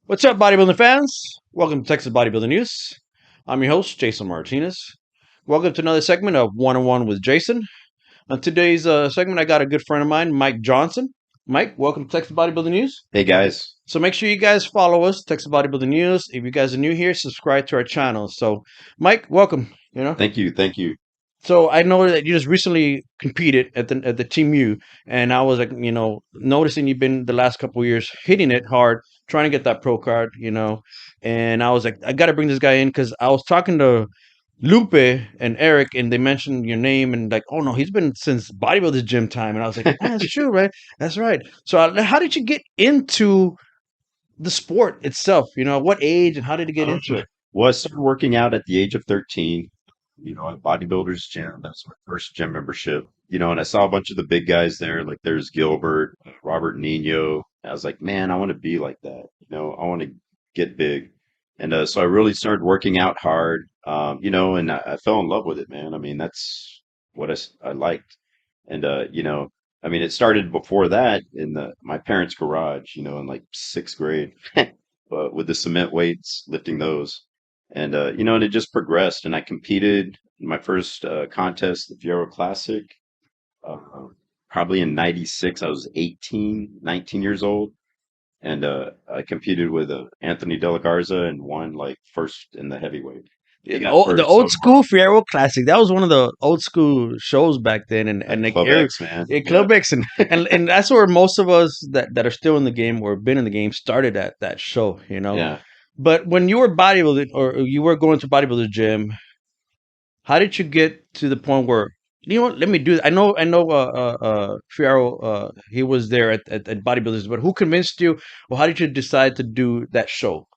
What's up, bodybuilding fans? Welcome to Texas Bodybuilding News. I'm your host, Jason Martinez. Welcome to another segment of One on One with Jason. On today's segment, I got a good friend of mine, Mike Johnson. Mike, welcome to Texas Bodybuilding News. Hey guys. So make sure you guys follow us, Texas Bodybuilding News. If you guys are new here, subscribe to our channel. So, Mike, welcome. Thank you. Thank you. So I know that you just recently competed at the Team U, and I was like, noticing you've been the last couple of years hitting it hard, trying to get that pro card, and I was like, I got to bring this guy in because I was talking to Lupe and Eric, and they mentioned your name, and like, oh no, he's been since bodybuilders gym time, and I was like, that's true, right? That's right. So how did you get into the sport itself? What age and how did you get into it? Well, I started working out at the age of 13, at Bodybuilder's Gym. That was my first gym membership, and I saw a bunch of the big guys there. Like there's Gilbert, Robert Nino. I was like, man, I want to be like that. I want to get big. And so I really started working out hard, and I fell in love with it, man. I mean, that's what I liked. And, it started before that in my parents' garage, in like sixth grade, but with the cement weights, lifting those. And, and it just progressed. And I competed in my first contest, the Fiero Classic, uh, probably in 96. I was 18, 19 years old. And I competed with Anthony De La Garza and won like first in the heavyweight. He got The first. old So school Fiero Classic. That was one of the old school shows back then, and like Club X, man. Yeah. Club X, and that's where most of us that are still in the game or been in the game started at that show. Yeah. But when you were bodybuilding or you were going to bodybuilder gym, how did you get to the point where Let me do. I know. Fiero. He was there at bodybuilders, but who convinced you, or how did you decide to do that show?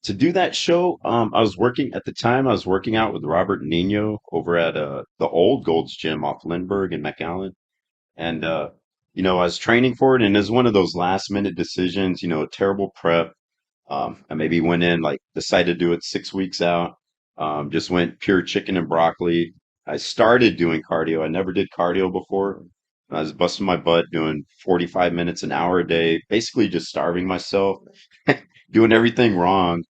To do that show, I was working out with Robert Nino over at the old Gold's Gym off Lindbergh and McAllen. And I was training for it and it was one of those last minute decisions, terrible prep. I maybe went in like decided to do it 6 weeks out. Just went pure chicken and broccoli. I started doing cardio. I never did cardio before. I was busting my butt doing 45 minutes an hour a day, basically just starving myself, doing everything wrong.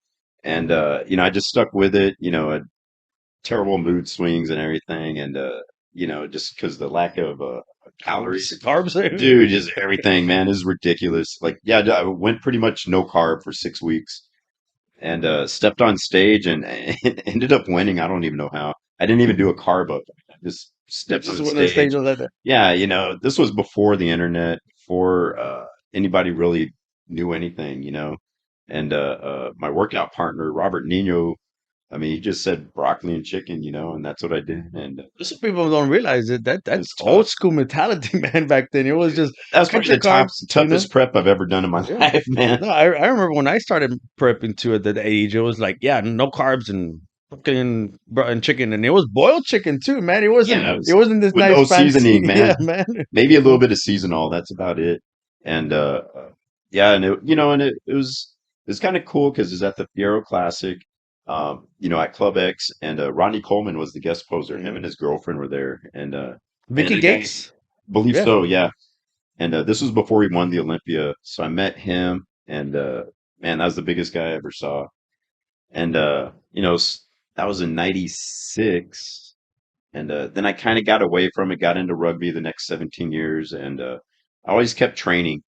And I just stuck with it, had terrible mood swings and everything. And just because the lack of calories, Carbs. dude, just everything, man, is ridiculous. Like, yeah, I went pretty much no carb for 6 weeks and stepped on stage and ended up winning. I don't even know how. I didn't even do a carb up. I just stepped Just on when the stage stage. was like that. Yeah, this was before the internet, before anybody really knew anything, And my workout partner, Robert Nino, I mean, he just said broccoli and chicken, and that's what I did. And Some people don't realize it. That's it's old tough. school mentality, man. Back then, it was just That was cut probably your the carbs. toughest prep I've ever done in my Yeah. life, man. No, I remember when I started prepping too at that age. It was like, yeah, no carbs and fucking and chicken, and it was boiled chicken too, man. It wasn't. Yeah, it It was wasn't this with nice no fancy. seasoning, man. Yeah, man. Maybe a little bit of seasonal. That's about it. And yeah, and it was kind of cool because it's at the Fiero Classic, at Club X, and Ronnie Coleman was the guest poser. Him and his girlfriend were there, and man, Vicky the guy, Gates. believe Yeah. so, yeah. And this was before he won the Olympia, so I met him, and man, that was the biggest guy I ever saw. And that was in '96. And then I kind of got away from it, got into rugby the next 17 years, and I always kept training,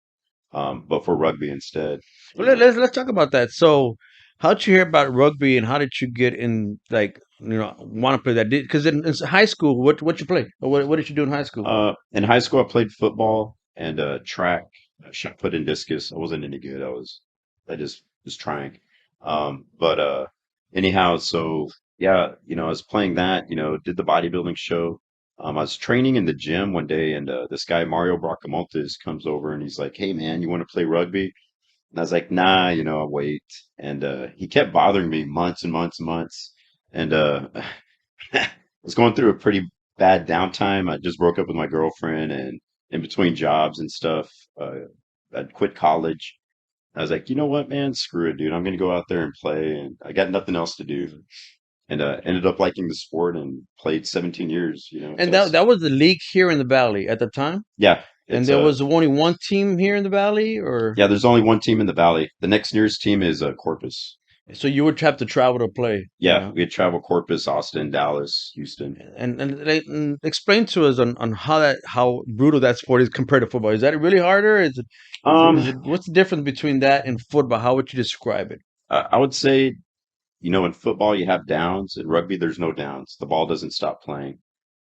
but for rugby instead. Well, You know, let's talk about that. So, how'd you hear about rugby, and how did you get in? Like, want to play that? Because in high school, what you play? Or what did you do in high school? in high school, I played football and track, shot put and discus. I wasn't any good. I just was trying. But anyhow, so yeah, I was playing that. Did the bodybuilding show. I was training in the gym one day, and this guy Mario Bracamontes comes over, and he's like, "Hey, man, you want to play rugby?" And I was like, "Nah, I'll wait." And he kept bothering me months and months and months. And I was going through a pretty bad downtime. I just broke up with my girlfriend, and in between jobs and stuff, I'd quit college. I was like, you know what, man, screw it, dude. I'm gonna go out there and play, and I got nothing else to do. And ended up liking the sport and played 17 years. And So that was the league here in the valley at the time. yeah, And It's there was only one team here in the valley, or yeah, there's only one team in the valley. The next nearest team is Corpus. so you would have to travel to play. Yeah, we had travel Corpus, Austin, Dallas, Houston. And explain to us on how brutal that sport is compared to football. Is that really harder? Um, Is it what's the difference between that and football? How would you describe it? I would say, in football you have downs. In rugby, there's no downs. The ball doesn't stop playing,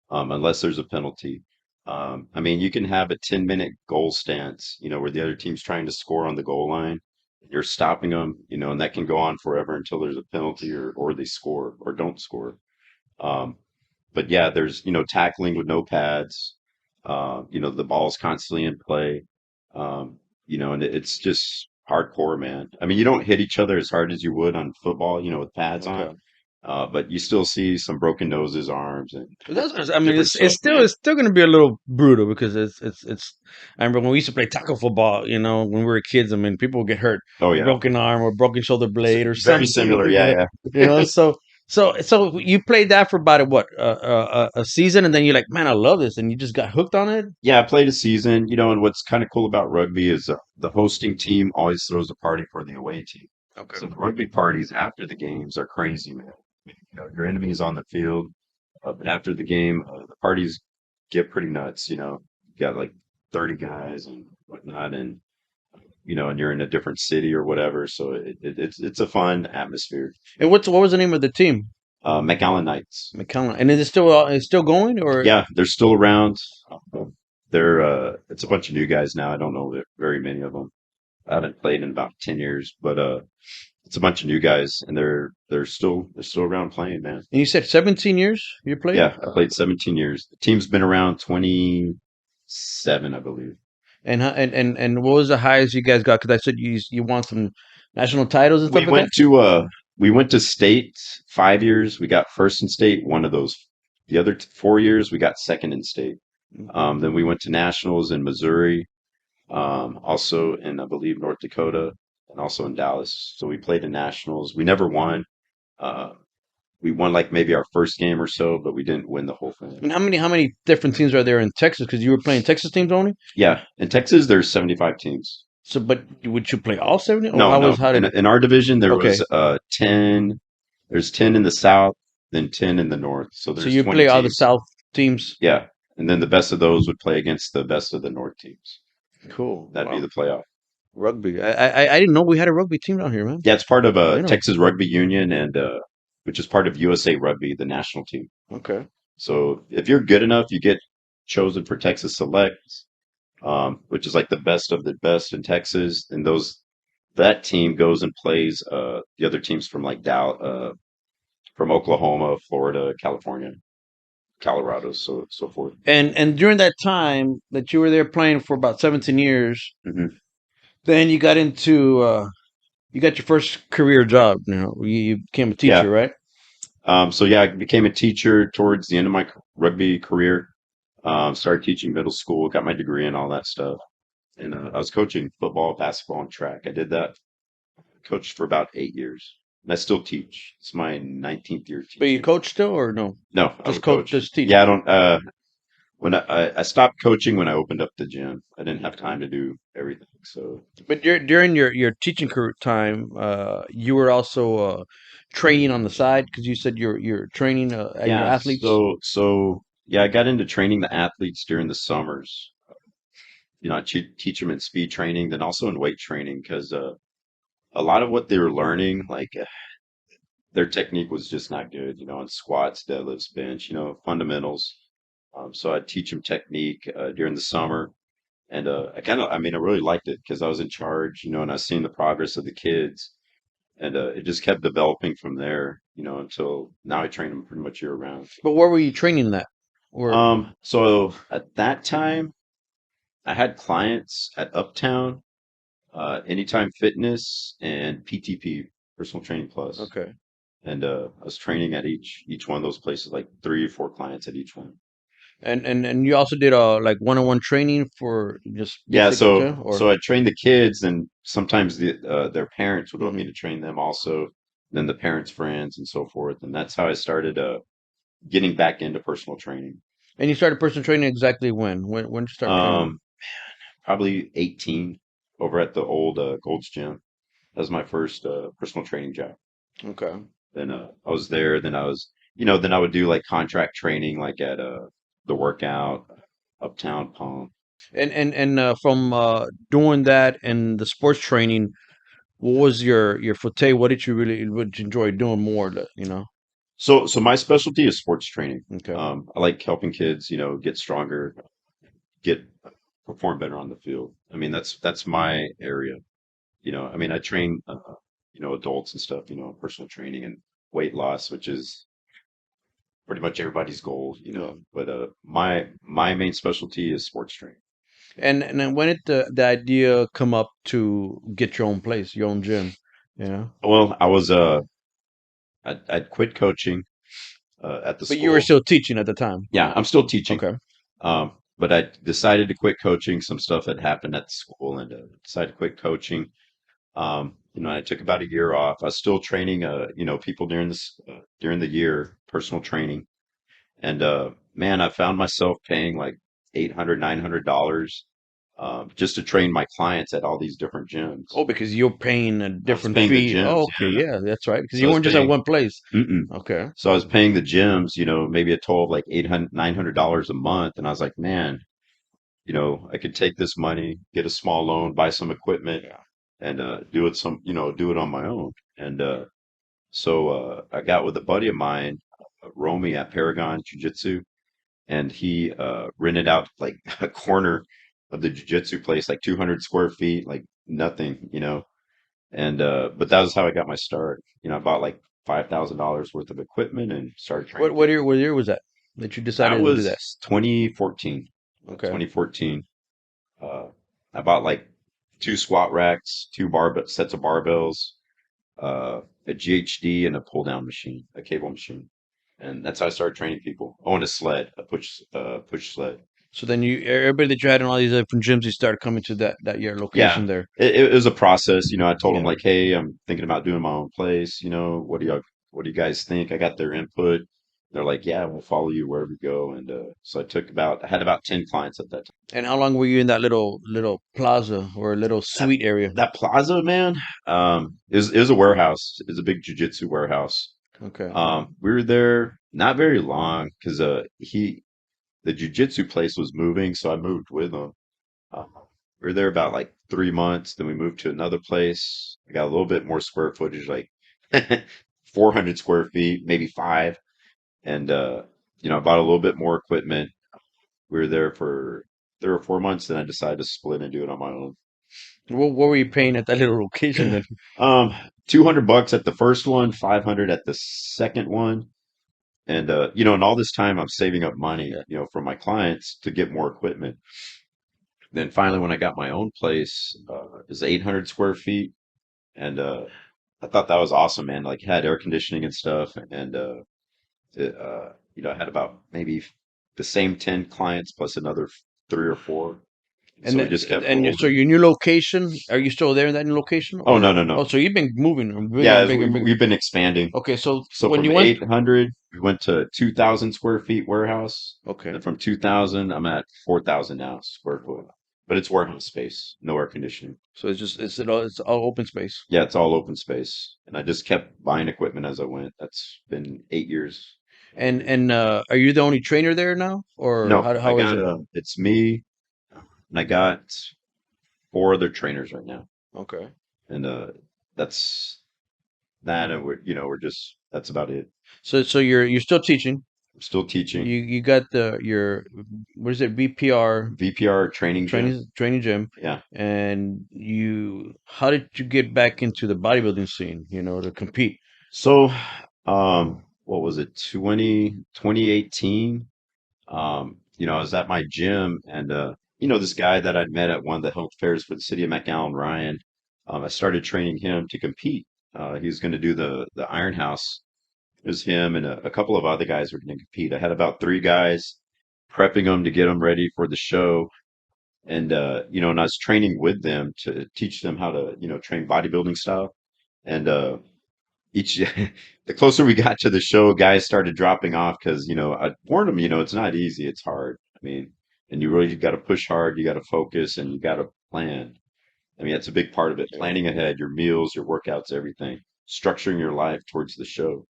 unless there's a penalty. I mean, you can have a 10-minute goal stance, where the other team's trying to score on the goal line. You're stopping them, and that can go on forever until there's a penalty or they score or don't score. Um, but yeah, there's, tackling with no pads. The ball's constantly in play. Um, and it's just hardcore, man. I mean, you don't hit each other as hard as you would on football, with pads on. Okay. But you still see some broken noses, arms, and I mean, different it's stuff, still man. it's still going to be a little brutal because it's. I remember when we used to play tackle football. When we were kids. I mean, people would get hurt, Oh yeah, broken arm or broken shoulder blade or very something. similar. Yeah, yeah. So you played that for about a season, and then you're like, man, I love this, and you just got hooked on it. Yeah, I played a season, and what's kind of cool about rugby is the hosting team always throws a party for the away team. Okay. So the rugby parties after the games are crazy, man. Your enemy is on the field, but after the game, the parties get pretty nuts. You got like 30 guys and whatnot, and you're in a different city or whatever. So it's a fun atmosphere. And what was the name of the team? McAllen Knights. McCallum. And is it still going or Yeah, they're still around. It's a bunch of new guys now. I don't know very many of them. I haven't played in about 10 years, but it's a bunch of new guys, and they're still around playing, man. and you said 17 years you played? Yeah, I played 17 years. The team's been around 27, I believe. And what was the highest you guys got? Because I said you won some national titles and We stuff like that. went to uh we went to state 5 years. We got first in state. One of those. The other 4 years, we got second in state. Then we went to nationals in Missouri, also in I believe North Dakota, and also in Dallas. So we played in nationals. We never won. Uh, we won like maybe our first game or so, but we didn't win the whole thing. And how many different teams are there in Texas? Because you were playing Texas teams only. Yeah, in Texas, there's 75 teams. So, but would you play all 70? Or No, no. how In did? in our division, there Okay, was 10. There's 10 in the south, then 10 in the north. So so there's you 20 play all the teams. South teams. Yeah, and then the best of those would play against the best of the north teams. Cool. That'd be Wow. the playoff. Rugby. I didn't know we had a rugby team down here, man. Yeah, it's part of I know. Texas Rugby Union, and which is part of USA Rugby, the national team. Okay. So if you're good enough, you get chosen for Texas Select, which is like the best of the best in Texas. And that team goes and plays the other teams from like from Oklahoma, Florida, California, Colorado, so forth. And during that time that you were there playing for about 17 years, Hmm. then you got your first career job. You became a teacher, Yeah. right? So yeah, I became a teacher towards the end of my rugby career. Started teaching middle school, got my degree and all that stuff. And I was coaching football, basketball, and track. I did that, coached for about 8 years. And I still teach. It's my 19th year But you teaching. coach still, or no? No, I Just would coach, coach. just teach. Yeah, I don't. When I stopped coaching when I opened up the gym. I didn't have time to do everything. So But during your teaching career time, you were also training on the side because you said you're training at your yeah, athletes. so yeah, I got into training the athletes during the summers. I teach them in speed training, then also in weight training because a lot of what they were learning, like their technique was just not good, on squats, deadlifts, bench, fundamentals. So I'd teach them technique during the summer. And I really liked it because I was in charge, and I was seeing the progress of the kids. And it just kept developing from there, until now I train them pretty much year round. But where were you training that? Or So at that time, I had clients at Uptown, Anytime Fitness, and PTP, Personal Training Plus. okay. And I was training at each one of those places, like 3 or 4 clients at each one. And you also did like one-on-one training for just Yeah, basic so uptime, or so I trained the kids, and sometimes their parents would want me hmm to train them also, then the parents' friends and so forth, and that's how I started getting back into personal training. and you started personal training exactly when? When did you start Um, training? probably 18 over at the old Gold's Gym. That was my first personal training job. Okay. Then I was there. Then I was, then I would do like contract training, like at the workout, Uptown Palm. And from doing that and the sports training, what was your forte? What did you really would you enjoy doing more? You know. So my specialty is sports training. Okay. I like helping kids, get stronger, get perform better on the field. I mean, that's my area. I mean, I train, adults and stuff, personal training and weight loss, which is pretty much everybody's goal, Yeah. But my main specialty is sports training. And then when did the idea come up to get your own place, your own gym? You know. Well, I'd quit coaching at the But you were school. still teaching at the time. Yeah, I'm still teaching. Okay. But I decided to quit coaching. Some stuff had happened at the school, and decided to quit coaching. I took about a year off. I was still training, people during the year, personal training. And man, I found myself paying like 800, $900 just to train my clients at all these different gyms. Oh, because you're paying a I was different paying the fee. gyms, Oh, okay, yeah. yeah, that's right. Because So you I was weren't just at paying, one place. mm-mm. Okay. So I was paying the gyms, maybe a total of like 800, $900 a month. And I was like, man, I could take this money, get a small loan, buy some equipment, Yeah. and do it on my own. And so I got with a buddy of mine, Romy at Paragon Jiu Jitsu, and he rented out like a corner of the jiu-jitsu place, like 200 square feet, like nothing, and but that was how I got my start. I bought like $5,000 worth of equipment and started training people. What year was that that you That decided to do that? was 2014. Okay. 2014. uh, I bought like two squat racks, two sets of barbells, a GHD, and a pull down machine, a cable machine. And that's how I started training people. Oh, and a sled, a push sled. So then everybody that you had in all these different gyms, you started coming to that your Yeah, location there. it was a process. I told them Yeah. like, hey, I'm thinking about doing my own place. What do you guys think? I got their input. They're like, yeah, we'll follow you wherever you go. And so I had about 10 clients at that time. And how long were you in that little plaza or little That suite area? that plaza, man, is a warehouse. It's a big jujitsu warehouse. Okay. We were there not very long because the jujitsu place was moving, so I moved with him. Uh, we were there about like 3 months. Then we moved to another place. I got a little bit more square footage, like 400 square feet, maybe five. And, I bought a little bit more equipment. We were there for 3 or 4 months. Then I decided to split and do it on my own. What were you paying at that little location then? Um, $200 at the first one, 500 at the second one. And, and all this time I'm saving up money, Yeah. for my clients to get more equipment. Then finally, when I got my own place, it was 800 square feet. And I thought that was awesome, man. Like had air conditioning and stuff, and I had about maybe the same 10 clients plus another three or four. And So we then, just kept so rolling. your new location, are you still there in that new location Oh no, or no, oh no. so you've been moving bigger Yeah, and bigger and bigger. we've been expanding. Okay, so So when from you went 800, we went to 2,000 square feet warehouse. okay. And from 2,000, I'm at 4,000 now square foot. But it's warehouse space, no air conditioning. So it's all open space. Yeah, it's all open space. And I just kept buying equipment as I went. That's been 8 years. Eight And years. are you the only trainer there now or No, I how is got it? it's me and I got four other trainers right now. Okay. And that's that and that's about it. So you're still teaching. I'm still teaching You got your what is it VPR VPR training gym. training gym, Yeah. and you how did you get back into the bodybuilding scene? To compete. So what was it? 2018. I was at my gym and this guy that I'd met at one of the health fairs for the city of McAllen, Ryan, I started training him to compete. He was going to do the Iron House. It was him and a couple of other guys were going to compete. I had about three guys prepping them to get them ready for the show. And and I was training with them to teach them how to, train bodybuilding style. And each the closer we got to the show, guys started dropping off because I warned them, it's not easy, it's hard. I mean, and you really got to push hard. You got to focus, and you got to plan. I mean, that's a big part of it. Yeah. Planning ahead, your meals, your workouts, everything. Structuring your life towards the show.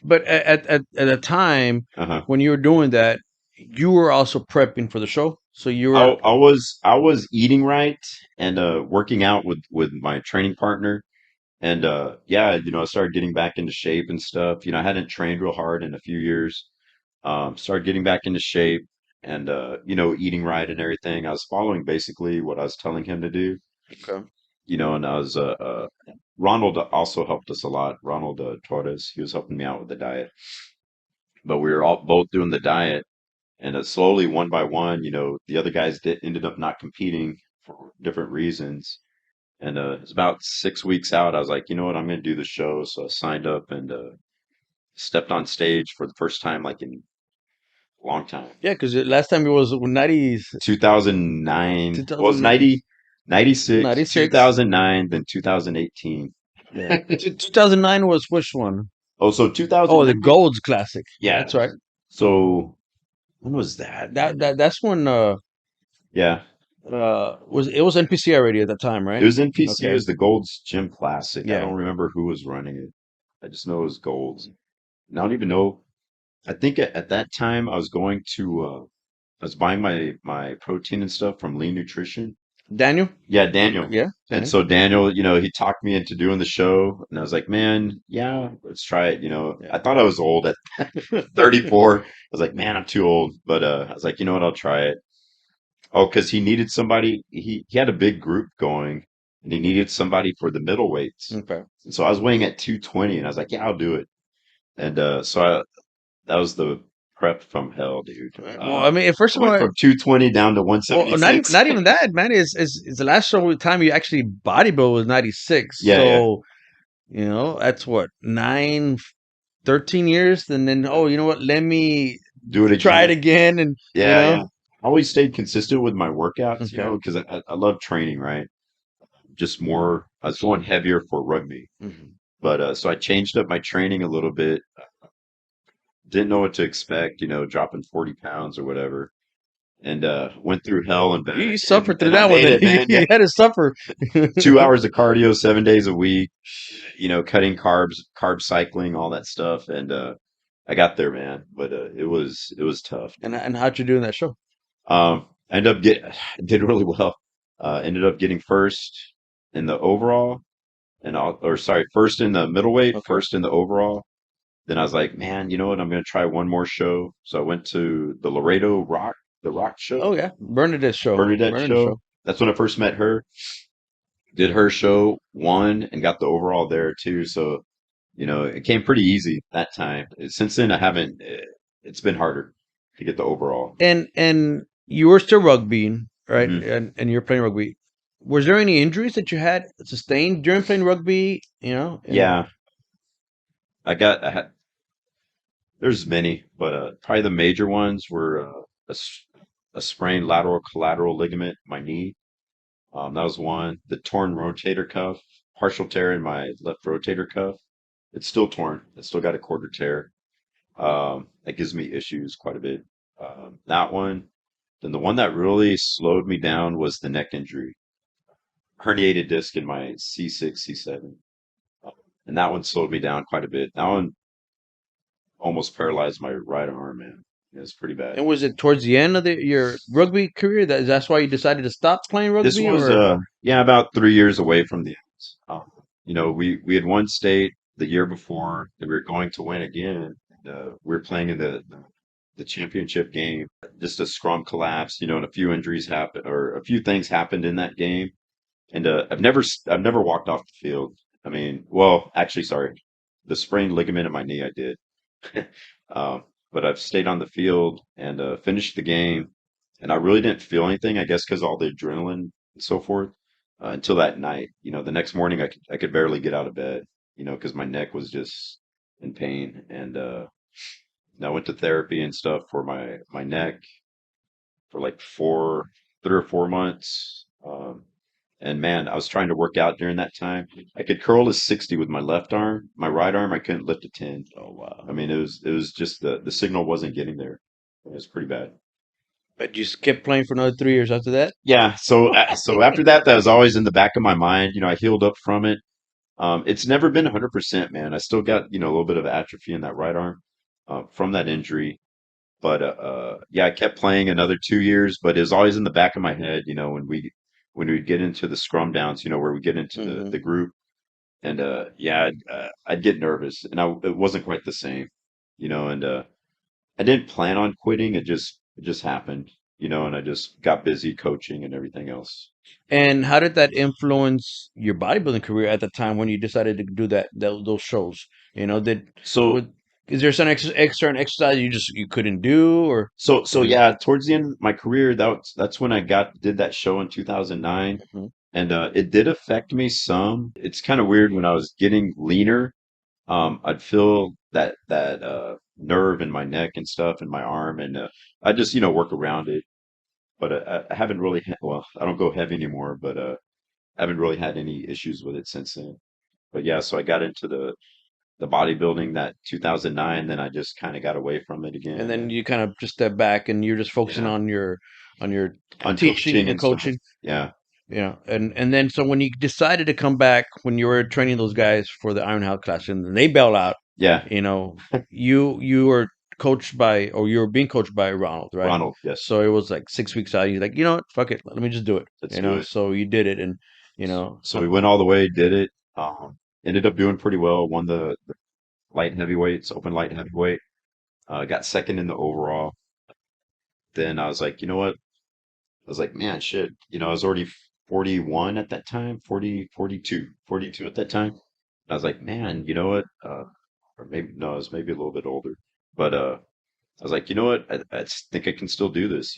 But at a time Uh-huh. when you were doing that, you were also prepping for the show. So you I, were I was I was eating right and working out with my training partner. And yeah, I started getting back into shape and stuff. I hadn't trained real hard in a few years. Started getting back into shape and eating right and everything. I was following basically what I was telling him to do. okay. And I was Ronald also helped us a lot. Ronald Torres, he was helping me out with the diet, but we were all both doing the diet, and slowly, one by one, the other guys ended up not competing for different reasons. And it's about 6 weeks out. I was like, you know what, I'm going to do the show. So I signed up and stepped on stage for the first time, like in a long time. Yeah, because last time it was 90, 2009. Well, it was 2009, 90, 96, 96. 2009, then 2018. Yeah. 2009 was which one? Oh, so Oh, the 2009? Gold's Classic. Yeah. That's right. So when was that? That's when Yeah. was it was NPC already at that time, It right? was NPC. It Okay. was the Gold's Gym Classic. I Yeah. don't remember who was running it. I just know it was Gold's. And I don't even know. I think at that time I was going to I was buying my protein and stuff from Lean Nutrition. Daniel? Yeah, Daniel. Yeah, And Daniel. so Daniel, he talked me into doing the show, and I was like, man, yeah, let's try it. Yeah. I thought I was old at 34. I was like, man, I'm too old. But I was like, you know what, I'll try it. Oh, because he needed somebody. He had a big group going, and he needed somebody for the middleweights. Okay. And so I was weighing at 220, and I was like, yeah, I'll do it. And that was the prep from hell, dude. Right. Well, I mean, first I of all, went from 220 down to well, 176. not even that, man. Is the last show time you actually bodybuild was 96. Yeah, yeah. So, that's what, 13 years. And then, oh, you know what? Let me Do it try it again. again. And, Yeah, yeah. I always stayed consistent with my workouts, okay. because I love training, right? Just more, I was going heavier for rugby. Mhm. But so I changed up my training a little bit. Didn't know what to expect, dropping 40 pounds or whatever. And went through hell and You back. suffered through And I that one. made Then it, man. Yeah. you had to suffer. 2 hours of cardio, 7 days a week, cutting carbs, carb cycling, all that stuff. And I got there, man. But it was tough, And dude. how'd you do in that show? I ended up did really well. Ended up getting first in the overall, or sorry, first in the middleweight, Okay. first in the overall. Then I was like, man, you know what? I'm gonna try one more show. So I went to the the Rock show, Oh yeah, Bernadette show. Bernadette Bernadette show. show. That's when I first met her. Did her show, won, and got the overall there too. So it came pretty easy that time. Since then, I haven't. It's been harder to get the overall. And you were still rugbying, right? Hmm. And you're playing rugby. Was there any injuries that you had sustained during playing rugby? And Yeah, I had. There's many, but probably the major ones were a sprained lateral collateral ligament in my knee. That was one. The torn rotator cuff, partial tear in my left rotator cuff. It's still torn. It's still got a quarter tear. That gives me issues quite a bit. That one. Then the one that really slowed me down was the neck injury, herniated disc in my C6, C7, and that one slowed me down quite a bit. That one almost paralyzed my right arm, man. It was pretty bad. was it towards the end of your rugby career that's why you decided to stop playing This rugby, was or yeah, about 3 years away from the end. We had won state the year before that we were going to win again. We were playing in the championship game. Just a scrum collapse, and a few injuries happened, or a few things happened in that game. And I've never walked off the field. I mean, well, actually, sorry, the sprained ligament in my knee I did. Um, but I've stayed on the field and finished the game, and I really didn't feel anything. I guess because all the adrenaline and so forth. Until that night, the next morning I could barely get out of bed, because my neck was just in pain, and I went to therapy and stuff for my neck for like 3 or 4 months. And man, I was trying to work out during that time. I could curl to 60 with my left arm. My right arm, I couldn't lift a 10. oh I wow. mean, it was just the signal wasn't getting there. It was pretty bad. But you just kept playing for another 3 years after that. Yeah. So after that, that was always in the back of my mind. I healed up from it. It's never been 100%, man. I still got, a little bit of atrophy in that right arm, from that injury. But yeah, I kept playing another 2 years, but it was always in the back of my head, when we get into the scrum downs, where we get into the Hmm. group, and yeah, I'd get nervous, and it wasn't quite the same, and I didn't plan on quitting. It just happened, and I just got busy coaching and everything else. And how did that influence your bodybuilding career at the time when you decided to do those shows? Did So would is there some extra exercise you couldn't do, or so is it? yeah, towards the end of my career, that's when I did that show in 2009. Mhm. And it did affect me some. It's kind of weird when I was getting leaner. I'd feel that nerve in my neck and stuff in my arm, and I just work around it. But I haven't really well, I don't go heavy anymore, but I haven't really had any issues with it since then. But yeah, so I got into the bodybuilding that 2009, then I just kind of got away from it And again, then and you kind of just step back and you're just focusing yeah, on your on teaching coaching and and stuff. coaching. Yeah, And then so when you decided to come back when you were training those guys for the Iron House class and then they bail out, yeah, you know, you were coached by or you were being coached by Ronald, right? Ronald, yes, So it was like 6 weeks out. You're like, you know what, fuck it, let me just do it. let's do it. So you did it, and So we went all the way, did it. Ended up doing pretty well. Won the light heavyweights, open light heavyweight. Got second in the overall. Then I was like, you know what? I was like, man, shit. I was already 41 at that time, 40, 42 at that time. I was like, man, you know what? Or maybe, no, I was maybe a little bit older. But I was like, you know what? I think I can still do this,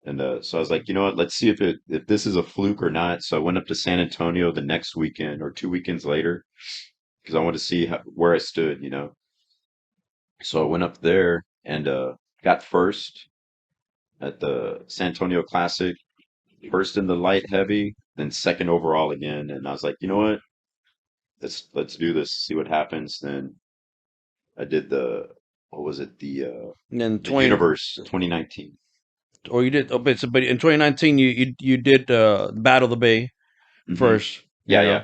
And so I was like, you know what? Let's see if this is a fluke or not. So I went up to San Antonio the next weekend or 2 weekends later because I wanted to see where I stood. So I went up there and got first at the San Antonio Classic, first in the light heavy, then second overall again. And I was like, you know what? Let's do this, see what happens. Then I did what was it? and then The 20 Universe 2019. or you did. Oh, but in 2019 you did Battle of the Bay Hmm. first, Yeah, yeah.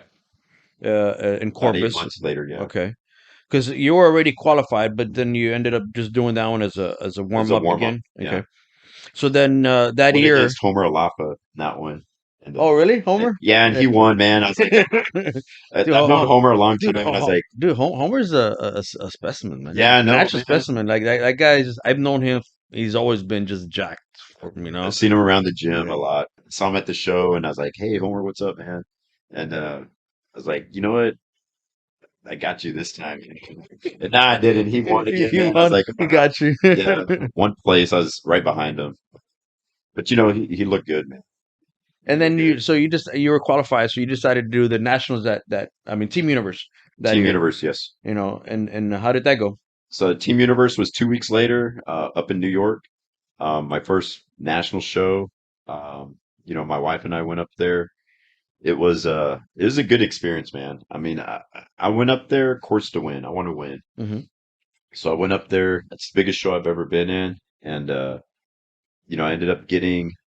in About eight Corpus. months later, yeah. Okay, because you were already qualified, but then you ended up just doing that one as a As warm a up warm up, again. yeah. Okay, so then that Went year. against Homer Alafa in that one. And Oh, really, Homer? yeah, and Yeah. he won, man. I was like, Dude, I've known Homer a long time, dude, and I was like, Homer's a specimen, man. yeah, An no, actual man. specimen. Like that guy is just, I've known him. He's always been just jacked, I've seen him around the gym a Yeah. lot. Saw him at the show, and I was like, hey, Homer, what's up, man? And I was like, you know what? I got you this time. And nah, I didn't. He won again, He man. I was won. like, He got you. yeah, one place. I was right behind him. But he looked good, man. He And looked then good. you were qualified, so you decided to do the nationals that I mean Team Universe that Team year. Universe, yes. And how did that go? So Team Universe was 2 weeks later, up in New York. My first national show. My wife and I went up there. It was a good experience, man. I mean, I went up there, of course, to win. I want to win. Hmm. So I went up there. It's the biggest show I've ever been in, and I ended up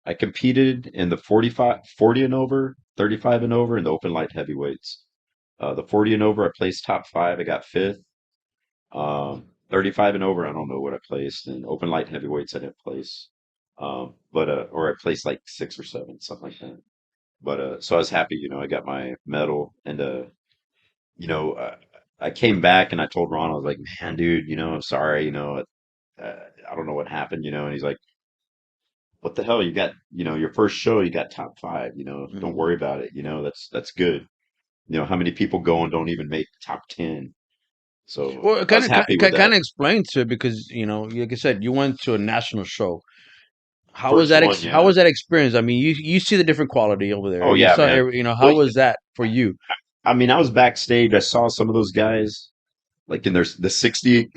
I competed in the 45, 40 and over, 35 and over, and the open light heavyweights. The 40 and over, I placed top five. I got fifth. 35 and over, I don't know what I placed. And open light heavyweights, I didn't place. But or I placed like six or seven, something like that. But so I was happy, I got my medal, and you know, uh, I came back and I told Ron, I was like, man, dude, I'm sorry, I don't know what happened, and he's like, what the hell? You got, your first show, you got top five, don't Hmm. worry about it, that's good. How many people go and don't even make top 10? So Well, I was happy with kind that. of explain to it because like I said, you went to a national show. First one, How yeah. was that experience? I mean, you see the different quality over there. Oh You yeah, saw man. how Well, was that for you? I mean, I was backstage. I saw some of those guys like in the 60,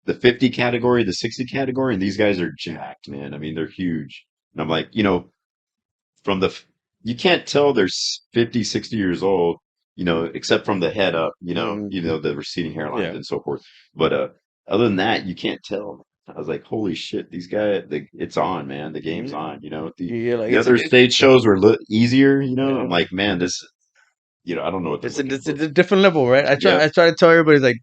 the 50 category, the 60 category, and these guys are jacked, man. I mean, they're huge. And I'm like, from you can't tell they're 50, 60 years old, except from the head up, Mm, the receding hairlines yeah. and so forth. But other than that, you can't tell. I was like, holy shit, these guys, it's on, man. The game's Yeah, on. You know, yeah, like the other stage shows were easier. You know, I'm yeah. like, man, this, I don't know what they're looking It's for. a different level, right? Yep, I try to tell everybody like,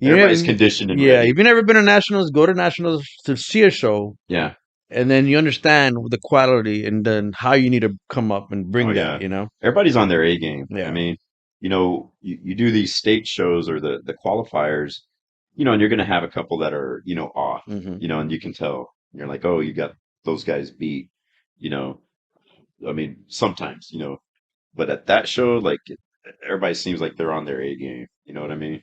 you everybody's never, conditioned and yeah, ready. if you never been to nationals, go to nationals to see a show, Yeah. and then you understand the quality and then how you need to come up and Oh bring that, yeah. you know? Everybody's on their A game. I Yeah. mean, you do these state shows or the qualifiers, and you're gonna have a couple that are, off, Hmm. and you can tell. You're like, oh, you got those guys beat, you know. I mean, sometimes, but at that show, like everybody seems like they're on their A game. You know what I mean?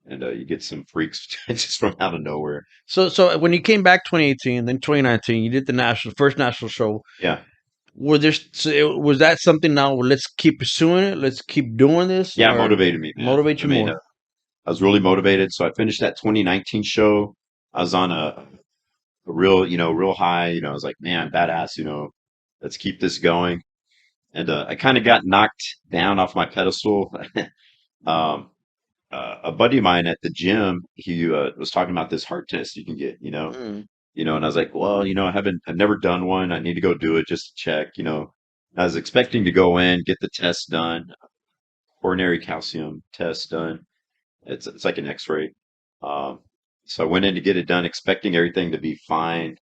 And you get some freaks just from out of nowhere. So when you came back 2018, then 2019, you did the first national show. Yeah. Was that something now? Let's keep pursuing it. Let's keep doing this, Yeah, it or motivated me, man. motivate I you mean, more. I was really motivated. So I finished that 2019 show. I was on a real, real high. I was like, man, badass. Let's keep this going. And I kind of got knocked down off my pedestal. um, a buddy of mine at the gym, he was talking about this heart test you can get. Mm. And I was like, well, I've never done one. I need to go do it just to check. I was expecting to go in, get the test done, coronary calcium test done. It's like an X-ray. Um, so I went in to get it done, expecting everything to be fine,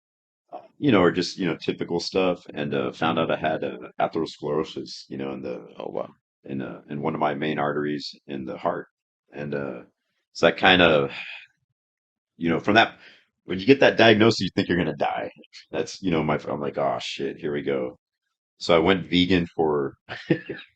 or just typical stuff, and found out I had atherosclerosis, in the Oh wow. in one of my main arteries in the heart, and so that kind of from that when you get that diagnosis, you think you're gonna die. That's I'm like, oh shit, here we go. So I went vegan for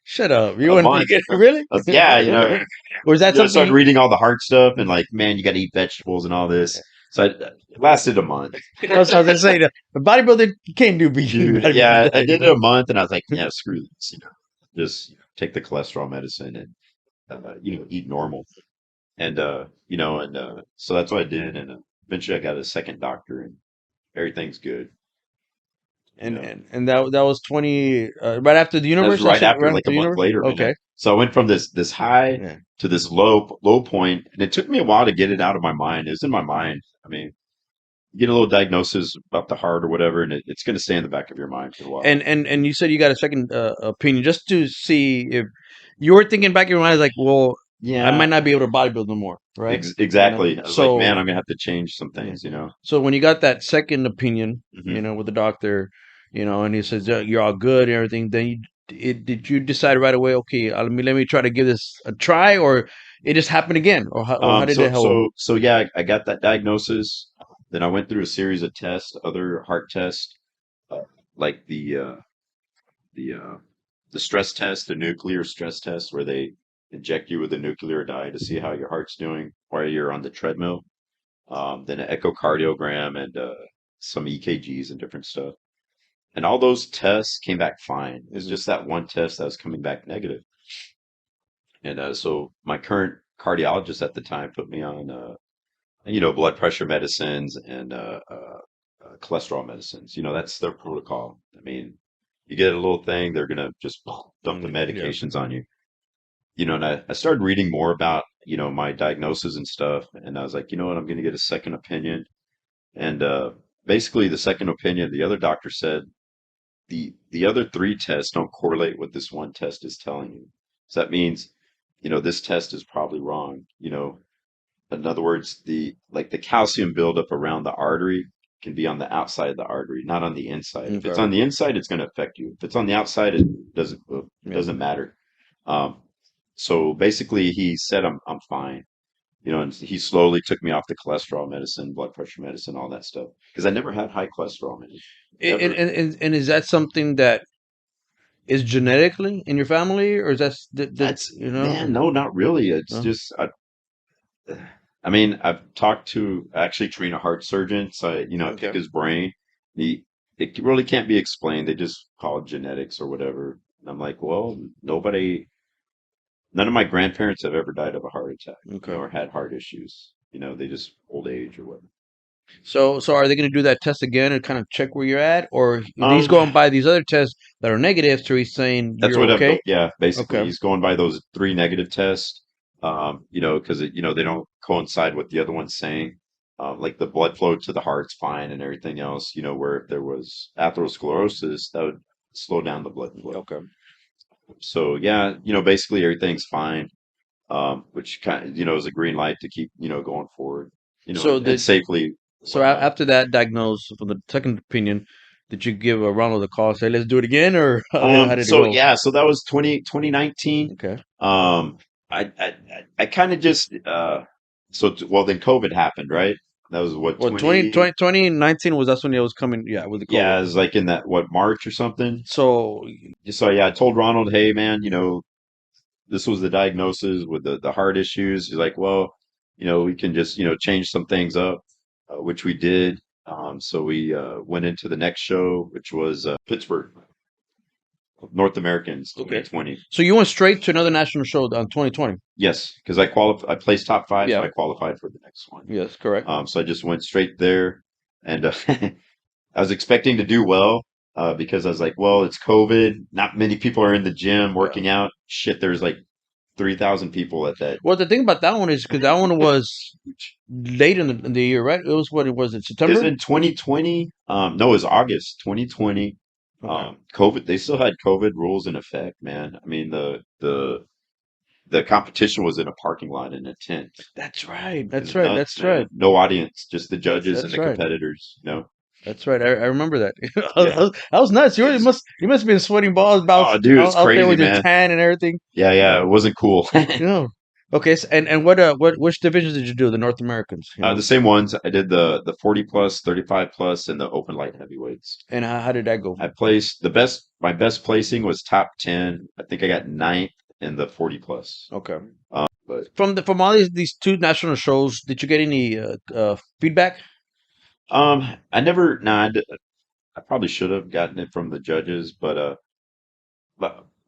Shut up. You a wouldn't month. vegan, really? Yeah, Was that I something started you? reading all the heart stuff and like, man, you got to eat vegetables and all this. So it lasted a month. I was gonna say the bodybuilder you can't do vegan Dude, yeah, bodybuilding I diet. did it a month and I was like, yeah, screw this, just take the cholesterol medicine and, eat normal. And, so that's what I did. And eventually I got a second doctor and everything's good, you know. And that was 20 right after the That was universe. right after, Right like after a the month universe. later, man. Okay. So I went from this high Yeah. to this low point, and it took me a while to get it out of my mind. It was in my mind. I mean, you get a little diagnosis about the heart or whatever, and it's going to stay in the back of your mind for a while. And you said you got a second opinion just to see if you were thinking back in your mind like, well, I might Yeah, not be able to bodybuild no more, right? exactly. I was like, man, So I'm gonna have to change some yeah. things. So when you got that second opinion, Hmm. with the doctor, and he says you're all good and everything, then did you decide right away? Okay, let me try to give this a try, or it just happened again, or how did it hold? Yeah, I got that diagnosis. Then I went through a series of tests, other heart tests, uh, like the uh, the stress test, the nuclear stress test, where they inject you with a nuclear dye to see how your heart's doing while you're on the treadmill. Then an echocardiogram and some EKGs and different stuff. And all those tests came back fine. It's Mhm. just that one test that was coming back negative. And so my current cardiologist at the time put me on, blood pressure medicines and cholesterol medicines. That's their protocol. I mean, you get a little thing, they're gonna just dump the Yeah. medications on you. And I started reading more about, my diagnosis and stuff. And I was like, you know what, I'm gonna get a second opinion. And basically, the second opinion, the other doctor said the other three tests don't correlate with this one test is telling you. So that means, this test is probably wrong. In other words, the calcium buildup around the artery can be on the outside of the artery, not on the inside. If it's Okay. on the inside, it's going to affect you. If it's on the outside, it Yeah. doesn't matter. Um, so basically, he said I'm fine. And he slowly took me off the cholesterol medicine, blood pressure medicine, all that stuff. Because I never had high cholesterol, man, ever. And is that something that is genetically in your family, or is that the That's man, no, not really. It's no? just I mean, I've talked to actually train a heart surgeon, so I pick Okay. his brain. He it really can't be explained. They just call it genetics or whatever. And I'm like, well, none of my grandparents have ever died of a heart attack, Okay. or had heart issues. They just old age or whatever. So are they going to do that test again and kind of check where you're at, or he's Um, going by these other tests that are negative, so he's saying That's you're what I'm okay? going. Yeah, basically, Okay. he's going by those three negative tests. Because they don't coincide with the other one's saying. like the blood flow to the heart's fine and everything else. Where if there was atherosclerosis, that would slow down the blood flow. Okay. So yeah, basically everything's fine, which kind of, is a green light to keep, going forward, So and did safely so whatnot. after that diagnosis, for the second opinion, did you give Ronald a call and say, let's do it again, or how did it So go? yeah, so that was 2019. Okay. Um, I kind of just, well, then COVID happened, right? That was what, Well, 2019 was that's when it was coming, yeah, with the COVID. yeah, it was like in that, what, March or something. So, So yeah, I told Ronald, hey man, this was the diagnosis with the heart issues. He's like, well, we can just, change some things up, which we did. So we went into the next show, which was Pittsburgh, North Americans okay. 2020. So you went straight to another national show on 2020. Yes, because I placed top five, so Yeah. I qualified for the next one. Yes, correct. So I just went straight there, and I was expecting to do well, because I was like, well, it's COVID. Not many people are in the gym Yeah. working out. Shit, there's like 3,000 people at that. Well, the thing about that one is because that one was late in the year, right? It was what it was in Is September. in 2020. No, it was August 2020. Okay. COVID. They still had COVID rules in effect, man. I mean, the competition was in a parking lot in a tent. That's right. It That's was right. nuts, That's right. man. No audience, just the judges and That's the right. competitors. That's right. I remember that. Yeah. I was nuts. You It really was, must have been sweating balls oh, dude, it's out there crazy, with your man. tan and everything. Yeah, yeah, Yeah. it wasn't cool. You know. Okay. So, and what which divisions did you do? The North Americans. You The know. same ones. I did the 40 plus, 35 plus, and the open light heavyweights. And how did that go? I placed the best. My best placing was top 10. I think I got ninth in the 40 plus. Okay. But From all these two national shows, did you get any feedback? I never. Nah, I probably should have gotten it from the judges, but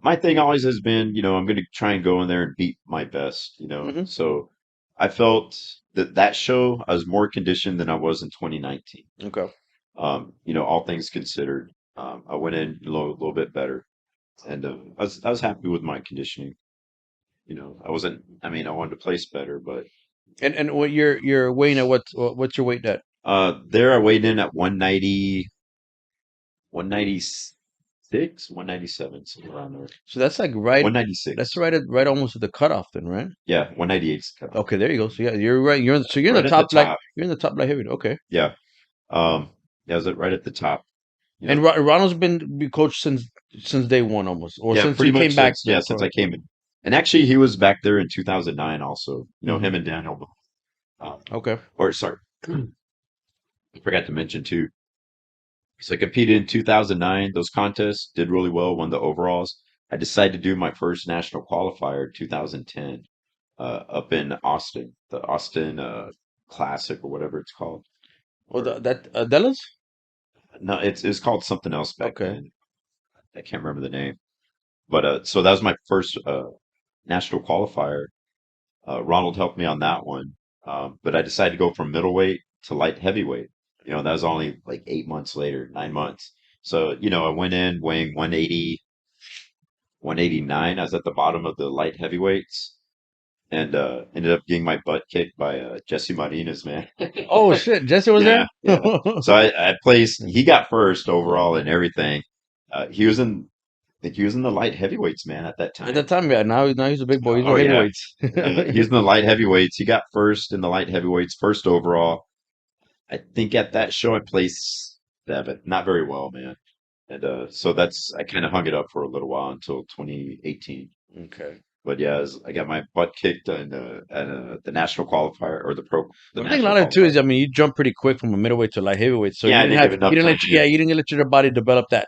my thing always has been, I'm going to try and go in there and beat my best. Hmm. So I felt that show I was more conditioned than I was in 2019. Okay. All things considered, I went in a little bit better, and I was happy with my conditioning. I wasn't. I mean, I wanted to place better, but And what you're weighing at what's your weight at? there I weighed in at 190, 196, 197, somewhere around there. So that's like right. That's 196. right almost at the cutoff then, right? Yeah, 198 is cut off. Okay, there you go. So yeah, you're right. You're in the Right at the top top. you're in the top light heavy. Okay. Yeah. Yeah, I was right at the top. You And know, Ronald's been coach since day one almost, or yeah, since pretty you much came back. since I came in. And actually, he was back there in 2009 also. Hmm. Him and Daniel. Okay. Or sorry, I forgot to mention too. So I competed in 2009. Those contests did really well, won the overalls. I decided to do my first national qualifier in 2010, up in Austin, the Austin Classic or whatever it's called. Well, Or that Dallas. no, it's called something else back Okay. then. I can't remember the name. But so that was my first national qualifier. Ronald helped me on that one. But I decided to go from middleweight to light heavyweight. That was only like 8 months later, 9 months. So, I went in weighing 180, 189. I was at the bottom of the light heavyweights and ended up getting my butt kicked by Jesse Martinez, man. Oh shit, Jesse was there. Yeah, yeah. So I placed, he got first overall and everything. He was in, I think he was in the light heavyweights, man, at that At that time. time, yeah. Now he's a big boy. He's in Oh yeah. heavyweights. He was in the light heavyweights. He got first in the light heavyweights, first overall. I think at that show I placed seventh. Not very well, man. And so I kind of hung it up for a little while until 2018. Okay. But yeah, I got my butt kicked at the national qualifier or the But I think a national lot of it too qualifier. is, I mean, you jump pretty quick from a middleweight to light heavyweight, so Yeah, I didn't give you enough didn't time to yeah, you didn't let your body develop that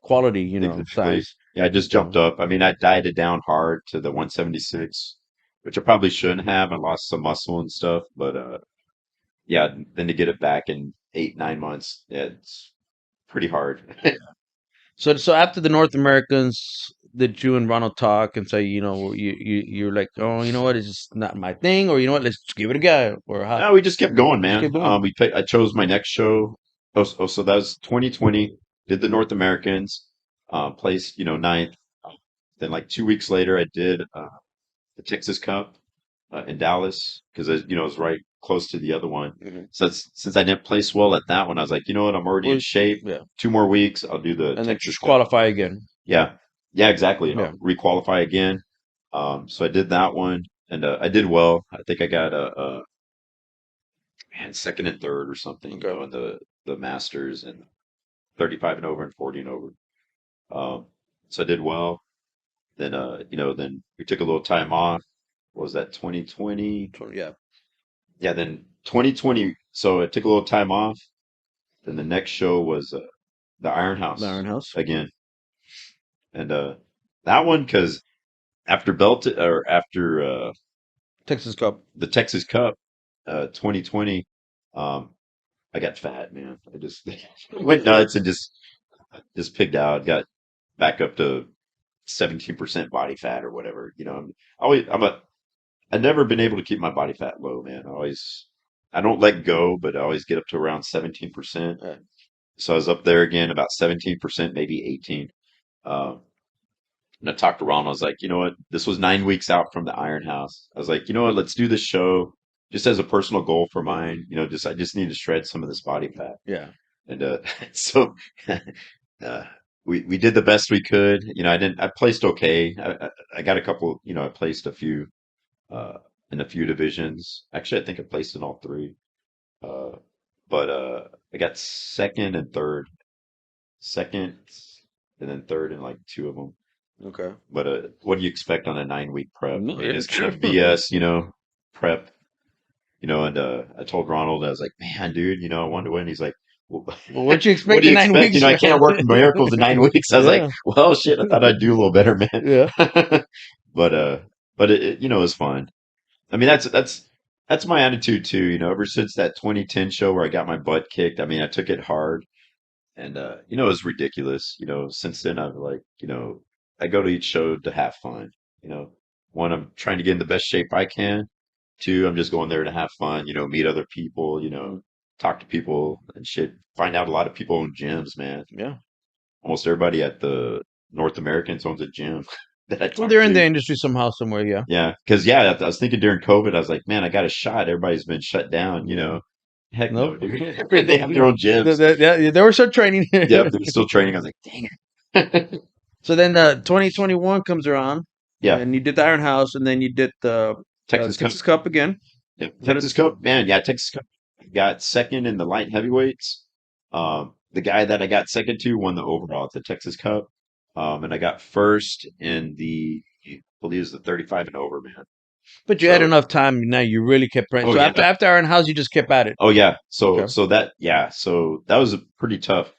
quality, exactly. size. Yeah, I just You know. jumped up. I mean, I dieted down hard to the 176, which I probably shouldn't have. I lost some muscle and stuff, but yeah, then to get it back in 8, 9 months, yeah, it's pretty hard. So after the North Americans, did you and Ronald talk and say, you're like, oh, you know what, it's just not my thing, or you know what, let's just give it a go, or how? No, we just kept going, Just man. keep going. I chose my next show. So that was 2020. Did the North Americans, placed, ninth. Then like 2 weeks later, I did the Texas Cup in Dallas because it was right close to the other one. Mhm. So since I didn't place well at that one, I was like, you know what, I'm already in Well, shape. yeah, 2 more weeks, I'll do the and then Texas just Cup. qualify again. Yeah, yeah, exactly. Yeah. I'll requalify again. So I did that one, and I did well. I think I got a man, second and third or something, Okay. in the Masters and 35 and over and 40 and over. So I did well. Then then we took a little time off. What was that, 2020? Yeah. Yeah, then 2020. So I took a little time off. Then the next show was the Iron The Iron House House. again, and that one because after Belt or after Texas Cup. the Texas Cup, 2020, um, I got fat, man. I just went nuts and just pigged out. Got back up to 17% body fat or whatever. I've never been able to keep my body fat low, man. I don't let go, but I always get up to around 17%. Yeah. So I was up there again, about 17%, maybe 18. Um, and I talked to Ron. I was like, you know what? This was 9 weeks out from the Iron House. I was like, you know what? Let's do this show just as a personal goal for mine. I just need to shred some of this body fat. Yeah. And so uh, we did the best we could. I placed okay. I got a couple. I placed a few uh, in a few divisions. Actually, I think I placed in all three. Uh, but I got second and third, second and then third in like two of them. Okay. But what do you expect on a 9 week prep? No, I mean, yeah, it's kind sure. of BS, prep. And I told Ronald, I was like, man, dude, I wanted to win. He's like, well, Well, what you what expect do in you nine expect? weeks, I man? can't work miracles in 9 weeks. I was like, Yeah. well, shit, I thought I'd do a little better, man. Yeah. But it was fun. I mean, that's my attitude too. Ever since that 2010 show where I got my butt kicked, I mean, I took it hard, and it was ridiculous. Since then I've like, I go to each show to have fun. You know, one, I'm trying to get in the best shape I can. Two, I'm just going there to have fun. Meet other people. Talk to people and shit. Find out a lot of people own gyms, man. Yeah. Almost everybody at the North Americans owns a gym that I Well, talk they're in to. the industry somehow, somewhere. Yeah. Yeah, because yeah, I was thinking during COVID, I was like, man, I got a shot. Everybody's been shut down. Yeah. Heck no, Nope. dude. They have their own gyms. Yeah, they were still training. Yep, they're still training. I was like, dang it. So then 2021 comes around, Yeah, and you did the Iron House, and then you did the Texas Cup. Texas Cup again. Yeah, What did, Texas Cup, man. Yeah, Texas Cup got second in the light heavyweights. The guy that I got second to won the overall at the Texas Cup. And I got first in I believe it was the 35 and over, man. but you had So, enough time. Now you really kept praying. oh So yeah, after Iron House, you just kept at it. oh yeah. So Okay. so that yeah, so that was a pretty tough.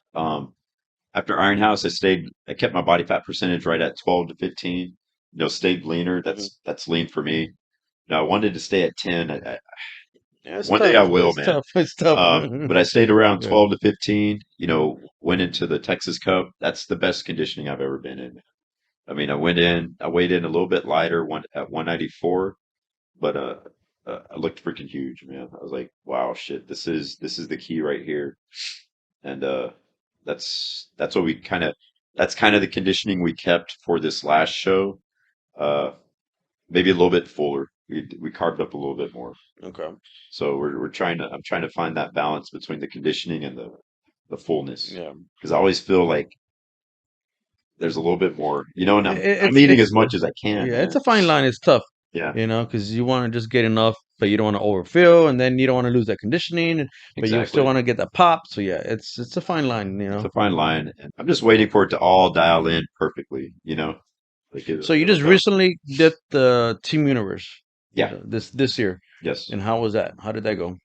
After Iron House, I kept my body fat percentage right at 12 to 15. Stayed leaner. Mhm. That's lean for me. I wanted to stay at 10. Yeah, it's One day I tough. will, It's man. tough. It's tough. But I stayed around Yeah. 12 to 15, went into the Texas Cup. That's the best conditioning I've ever been in. I mean, I weighed in a little bit lighter, at 194, but I looked freaking huge, man. I was like, wow, shit, this is the key right here. And that's what that's kind of the conditioning we kept for this last show. Uh, Maybe a little bit fuller. We carved up a little bit more. Okay. So I'm trying to find that balance between the conditioning and the fullness, Yeah. because I always feel like there's a little bit more, and I'm It's eating as it's much as I can, yeah. It's man. a fine line. It's tough. Yeah, Because you want to just get enough, but you don't want to overfill, and then you don't want to lose that conditioning, but you still exactly. want to get that pop. So yeah, it's a fine line. It's a fine line, and I'm just waiting for it to all dial in perfectly, like So you it'll just come. recently did the Team Universe Yeah, this year, yes. and how was that? How did that go?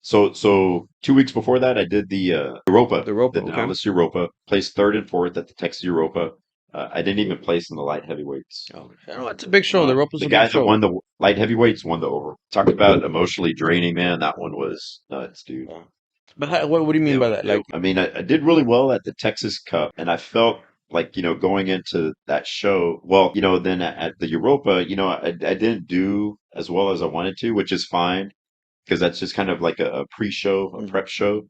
So 2 weeks before that, I did the Europa, The Europa, the okay. Dallas Europa, placed third and fourth at the Texas Europa. I didn't even place in the light heavyweights. Oh, I know it's a big show. The Europa's The a big guy that show. won the light heavyweights won the over. Talk about emotionally draining, man. That one was nuts, dude. Yeah. But what do you mean by that? Like, I mean, I did really well at the Texas Cup, and I felt like, going into that show, well, then at the Europa, I didn't do as well as I wanted to, which is fine, because that's just kind of like a pre-show, a mhm, prep show,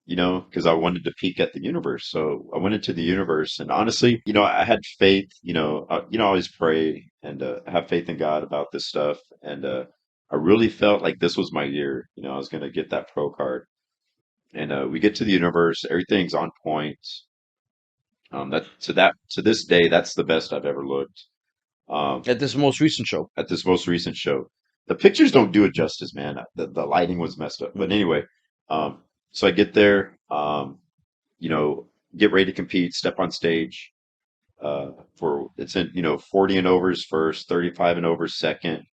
because I wanted to peak at the universe. So I went into the universe, and honestly, I had faith, I always pray and have faith in God about this stuff. And I really felt like this was my year. I was going to get that pro card. And we get to the universe, everything's on point. That to this day, that's the best I've ever looked. Um, At this most recent show. at this most recent show. The pictures don't do it justice, man. The lighting was messed up. But Mhm. anyway, so I get there, you know, get ready to compete, step on stage. For it's in 40 and overs first, 35 and overs second,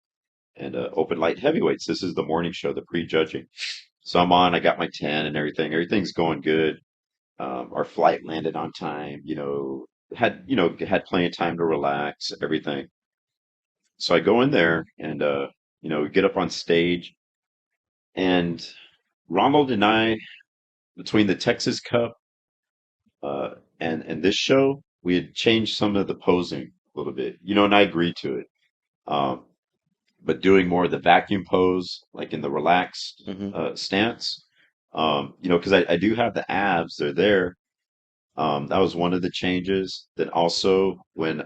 and open light heavyweights. This is the morning show, the pre-judging. So I'm on. I got my 10 and everything. Everything's going good. Our flight landed on time. Had plenty of time to relax. Everything. So I go in there and we get up on stage, and Ronald and I, between the Texas Cup uh, and this show, we had changed some of the posing a little bit, and I agreed to it. Um, but doing more of the vacuum pose, like in the relaxed Mhm. stance, because I do have the abs, they're there. That was one of the changes. Then also when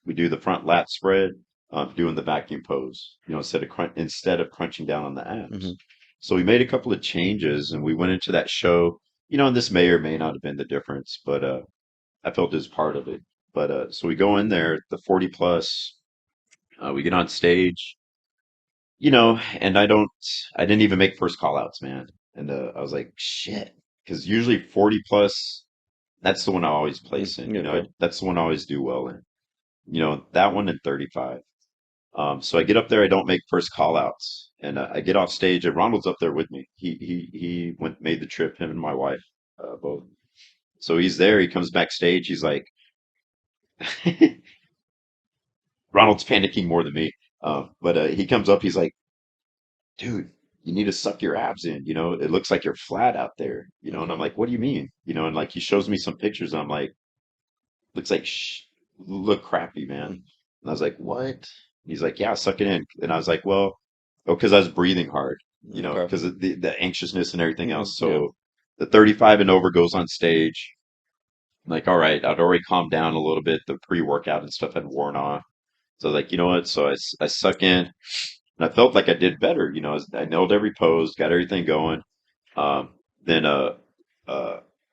we do the front lat spread, doing the vacuum pose, instead of crunching down on the abs. Mhm. So we made a couple of changes, and we went into that show. And this may or may not have been the difference, but I felt it was part of it. But so we go in there, the 40 plus, we get on stage, and I didn't even make first call outs, man. And I was like, shit, because usually 40 plus, that's the one I always place in. Okay. That's the one I always do well in. That one and 35. So I get up there, I don't make first call outs, and I get off stage, and Ronald's up there with me. He made the trip, him and my wife, both. So he's there. He comes backstage. He's like, Ronald's panicking more than me. But he comes up. He's like, dude, you need to suck your abs in. It looks like you're flat out there. And I'm like, what do you mean? And like he shows me some pictures. And I'm like, looks like look crappy, man. Mhm. And I was like, what? And he's like, yeah, suck it in. And I was like, well, oh, because I was breathing hard, Okay. because of the anxiousness and everything Mhm. else. Yeah. So the 35 and over goes on stage. I'm like, all right, I'd already calmed down a little bit. The pre-workout and stuff had worn off. So I was like, you know what? So I suck in, and I felt like I did better. I nailed every pose, got everything going. Um, then uh,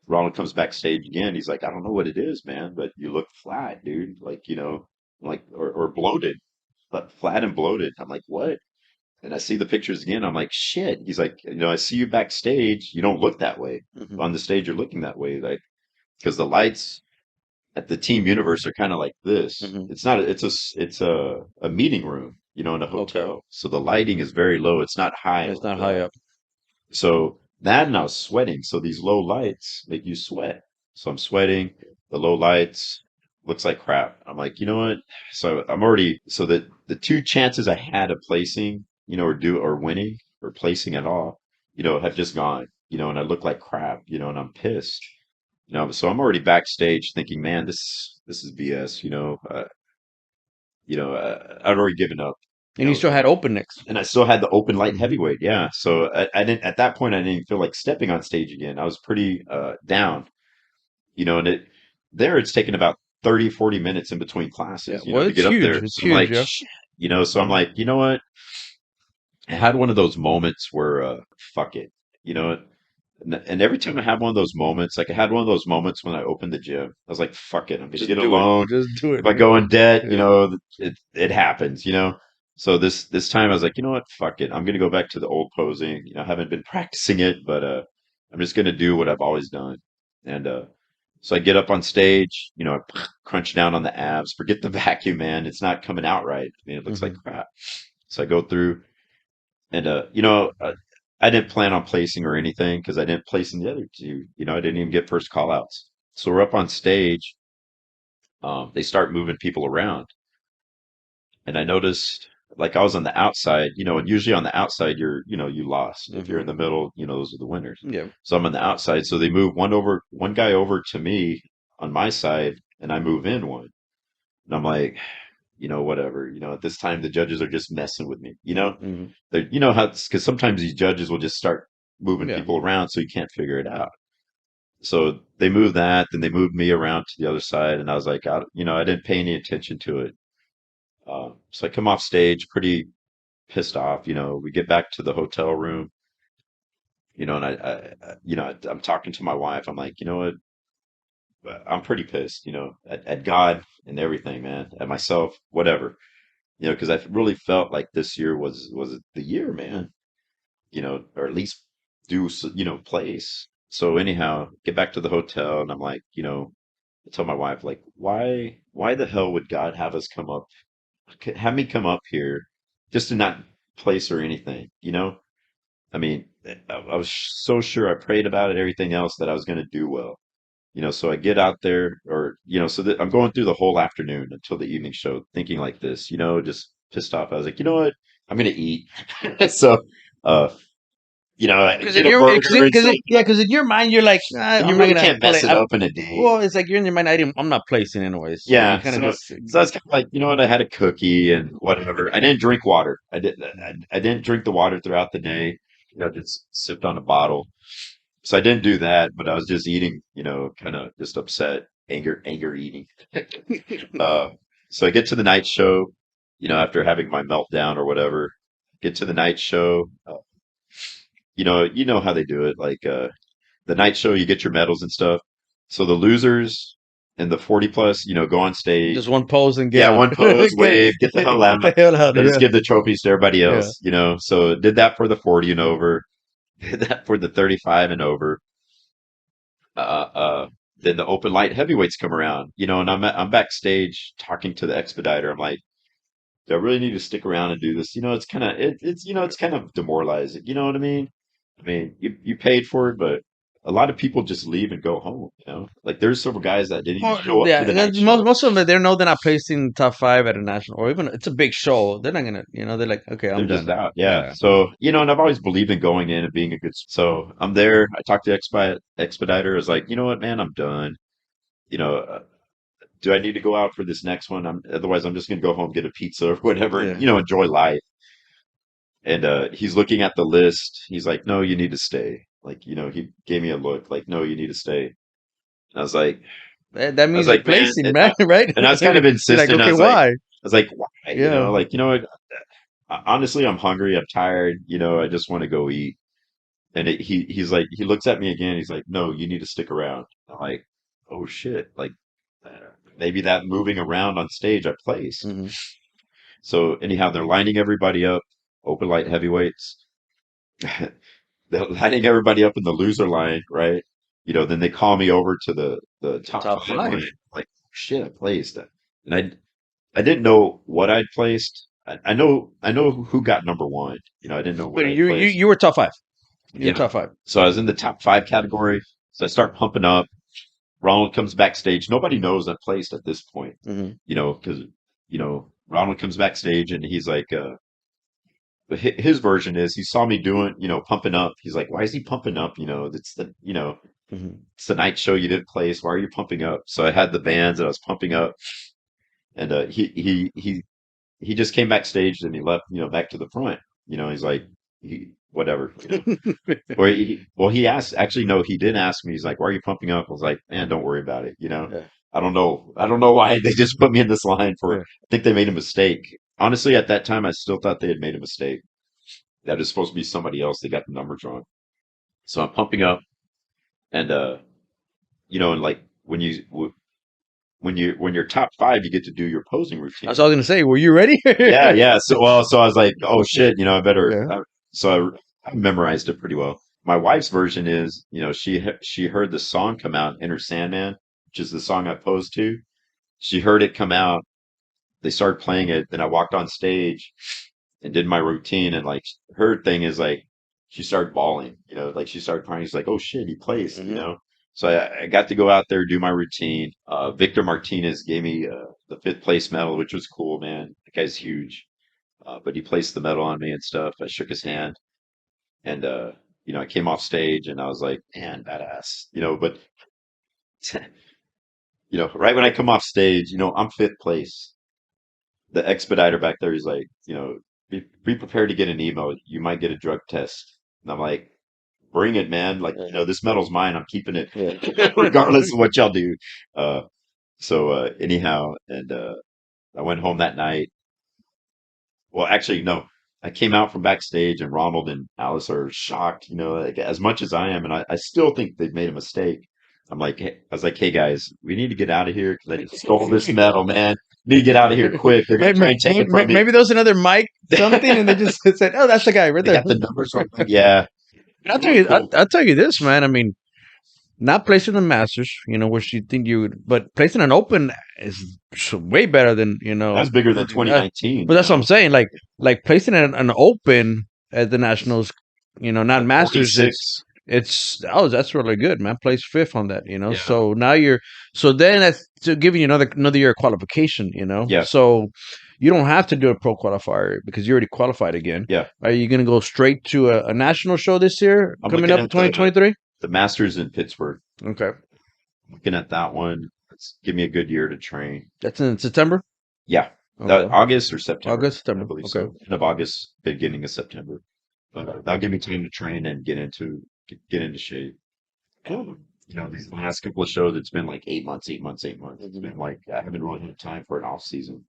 Ronald comes backstage again. He's like, I don't know what it is, man, but you look flat, dude. Like, like or bloated, but flat and bloated. I'm like, what? And I see the pictures again. I'm like, shit. He's like, I see you backstage. You don't look that way. Mhm. On the stage, you're looking that way, like because the lights at the Team Universe are kind of like this. Mhm. It's not. It's a meeting room, in a Okay. hotel. So the lighting is very low. It's not high. It's not high up. So that and I was sweating. So these low lights make you sweat. So I'm sweating. The low lights looks like crap. I'm like, you know what? So I'm already so that the two chances I had of placing, or winning or placing at all, have just gone. And I look like crap. And I'm pissed. So I'm already backstage thinking, man, this is BS. I'd already given up. You And you know, still had openness. and I still had the open light Mhm. heavyweight. Yeah. So I didn't at that point I didn't even feel like stepping on stage again. I was pretty down, and it's taken about 30, 40 minutes in between Yeah. classes, Well, to it's get up huge. there. It's So I'm huge. like, Yeah. so I'm Mhm. like, you know what? I had one of those moments where fuck it. You know, and every time I have one of those moments, like I had one of those moments when I opened the gym, I was like, fuck it, I'm gonna Just get a do it. loan. Just do it. If I go in debt, Yeah. it happens. So this time I was like, you know what, fuck it. I'm gonna go back to the old posing. I haven't been practicing it, but I'm just gonna do what I've always done. And so I get up on stage, I crunch down on the abs, forget the vacuum, man. It's not coming out right. I mean, it looks like Mhm. crap. So I go through and I didn't plan on placing or anything because I didn't place in the other two. I didn't even get first call outs. So we're up on stage. They start moving people around, and I noticed like I was on the outside, and usually on the outside you lost. If you're in Mhm. the middle, those are the winners. Yeah. So I'm on the outside. So they move one guy over to me on my side, and I move in one. And I'm like, whatever. At this time the judges are just messing with me. Mhm. They're, how because sometimes these judges will just start moving Yeah. people around so you can't figure it out. So they moved that, then they moved me around to the other side, and I was like, I didn't pay any attention to it. So I come off stage pretty. pissed off. We get back to the hotel room, and I'm talking to my wife. I'm like, you know what? I'm pretty pissed, at God and everything, man, at myself, whatever, because I really felt like this year was the year, man, or at least place. So anyhow, get back to the hotel, and I'm like, I tell my wife, like, why the hell would God have us have me come up here just to not place or anything, I mean, I was so sure I prayed about it, everything else that I was going to do well. So I get out there, or so that I'm going through the whole afternoon until the evening show, thinking like this, just pissed off. I was like, you know what, I'm gonna eat. So, uh, I Because get in a your, burger and stuff, yeah, because in your mind you're like, and you I'm not really gonna can't play. mess it up in a day. Well, it's like you're in your mind. I'm not placing anyways. So you Yeah, kind of so just so I was kind of like, you know what, I had a cookie and whatever. I didn't drink water. I didn't drink the water throughout the day. Just sipped on a bottle. So I didn't do that, but I was just eating, kind of just upset, anger eating. Uh, so I get to the night show, after having my meltdown or whatever. Get to the night show. You know how they do it. Like the night show, you get your medals and stuff. So the losers and the 40 plus, go on just stage. one pose and get Yeah, out. one pose, wave, get the hell Get out. the hell out. Let us Yeah, give the trophies to everybody yeah. else. So did that for the 40 and over. Did that for the 35 and over. uh, then the open light heavyweights come around, and I'm backstage talking to the expediter. I'm like, do I really need to stick around and do this? It's kind of demoralizing. You know what I mean? I mean, you paid for it, but a lot of people just leave and go home. Like there's several guys that didn't even Well, show up yeah, to the and then night most show. most of them they know they're not placing top five at a national or even it's a big show. They're not gonna, they're like, okay, They're I'm just done. out. Yeah. Yeah. So, and I've always believed in going in and being a good. So I'm there. I talked to expediter. I was like, you know what, man, I'm done. You know, uh, do I need to go out for this next one? Otherwise I'm just gonna go home, get a pizza or whatever, and Yeah. enjoy life. And he's looking at the list. He's like, "No, you need to stay." Like, he gave me a look, like, "No, you need to stay." And That I was means you're like, "Man," placing, man, right? and I was kind of You're like, insistent. okay, why? I was like, "Why?" Yeah. Like, what? Honestly, I'm hungry. I'm tired. I just want to go eat. And he's like, he looks at me again. He's like, "No, you need to stick around." I'm like, "Oh shit!" Like, uh, maybe that moving around on stage I placed. Hmm. So anyhow, they're lining everybody up, open light heavyweights. They're lining everybody up in the loser line, right? Then they call me over to the top Top five five. line. Like, shit, I placed it. And I didn't know what I'd placed. I know who got number one. I didn't know what But I you placed. you were top five. You were Yeah. top five. So I was in the top five category. So I start pumping up. Ronald comes backstage. Nobody knows I placed at this point, Hmm. because, Ronald comes backstage and he's like, but his version is he saw me doing, pumping up. He's like, why is he pumping up? Hmm. It's the night show you didn't place. Why are you pumping up? So I had the bands and I was pumping up, and he just came backstage and he left, back to the front. He's like, whatever. Or he asked. Actually, no, he did ask me. He's like, why are you pumping up? I was like, man, don't worry about it. Yeah. I don't know. I don't know why they just put me in this line for. Yeah. I think they made a mistake. Honestly, at that time, I still thought they had made a mistake. That is supposed to be somebody else. They got the numbers wrong. So I'm pumping up, and and like when you're top five, you get to do your posing That's routine. what I was gonna say. Were you ready? Yeah, yeah. So I was like, oh shit, I better. Yeah. I memorized it pretty well. My wife's version is, she heard the song come out, Enter Sandman, which is the song I posed to. She heard it come out. They started playing it. Then I walked on stage and did my routine. And like her thing is like, she started bawling, like she started crying. She's like, oh shit, he placed. Hmm. So I got to go out there, do my routine. Victor Martinez gave me the fifth place medal, which was cool, man. The guy's huge. But he placed the medal on me and stuff. I shook his hand, and I came off stage and I was like, man, badass. But right when I come off stage, I'm fifth place. The expediter back there is like, be prepared to get an email. You might get a drug test. And I'm like, bring it, man. Like, this medal's mine. I'm keeping it Yeah. regardless of what y'all do. Uh, so anyhow, and I went home that night. Well, actually, no. I came out from backstage, and Ronald and Alice are shocked, like as much as I am, and I still think they've made a mistake. I was like, hey guys, we need to get out of here because I just stole this medal, man. Need to get out of here quick. They're gonna try and take it from me. Maybe there was another mic something, and they just said, "Oh, that's the guy right They there." got the numbers wrong. Yeah, I'll tell cool, you, cool. I'll tell you this, man. I mean, not placing the Masters, which you think you would, but placing an Open is way better than That's bigger than uh, 2019. but that's what I'm saying. Like placing an Open at the Nationals, not At Masters. 46. That's really good, man. Place fifth on that, Yeah, So now so then that's to giving you another year of qualification, yeah, So you don't have to do a pro qualifier because you already qualified again. yeah. Are you going to go straight to a national show this year I'm coming looking up in at 2023? the Masters in Pittsburgh. Okay, Looking at that one. Let's give me a good year to train. that's in September. Yeah, Okay, August or September, August, I September. believe Okay. so. End of August, beginning of September. But that'll give me time to train and get into shape. Cool. These last couple of shows, it's been like 8 months, 8 months, 8 months. It's been like I haven't really had time for an off season.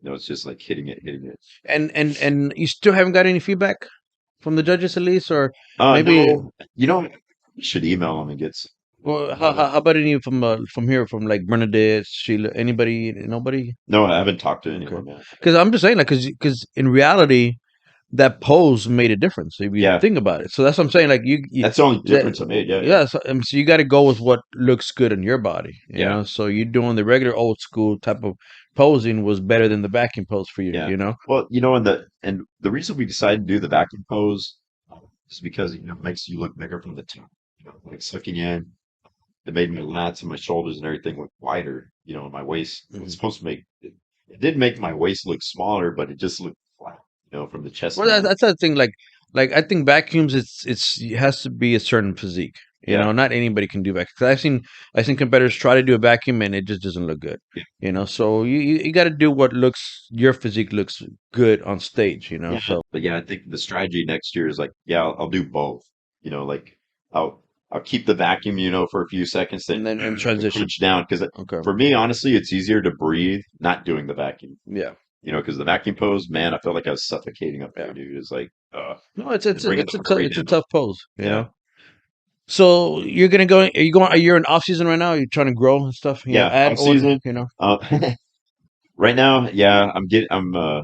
It's just like hitting it, hitting it. And you still haven't got any feedback from the judges at least, or maybe. No, you should email them and get. Well, You know, how about any from here, from like Bernadette, Sheila, anybody, nobody? no, I haven't talked to Okay, anyone yet. because I'm just saying, like, because in reality, that pose made a difference if you Yeah, think about it. So that's what I'm saying. Like that's the only that, difference I made. Yeah, yeah, yeah. So you got to go with what looks good on your body, yeah, So you doing the regular old school type of posing was better than the vacuum pose for you, yeah. Well, and the reason we decided to do the vacuum pose is because it makes you look bigger from the top. Like sucking in, it made my lats and my shoulders and everything look wider. And my waist. It was Mhm. supposed to make it. It did make my waist look smaller, but it just looked flat. From the chest Well, down. that's the thing. Like I think vacuums, it has to be a certain physique. Yeah, Not anybody can do vacuum. 'Cause I've seen competitors try to do a vacuum and it just doesn't look good. yeah, So you got to do what looks your physique looks good on stage. yeah. So But yeah, I think the strategy next year is like, yeah, I'll do both. Like I'll I'll keep the vacuum, for a few seconds, then and then and transition. punch down because Okay. for me, honestly, it's easier to breathe not doing the vacuum. Yeah. Because the vacuum pose, man, I felt like I was suffocating up there, Yeah. dude. It's like, No, it's and it's a, bringing the it's a heart tough rate it's a in. tough pose. Yeah, So you're gonna go. Are you going? Are you in off season right now? Are you trying to grow and stuff? yeah. Add Off on. season, uh, right now, yeah, I'm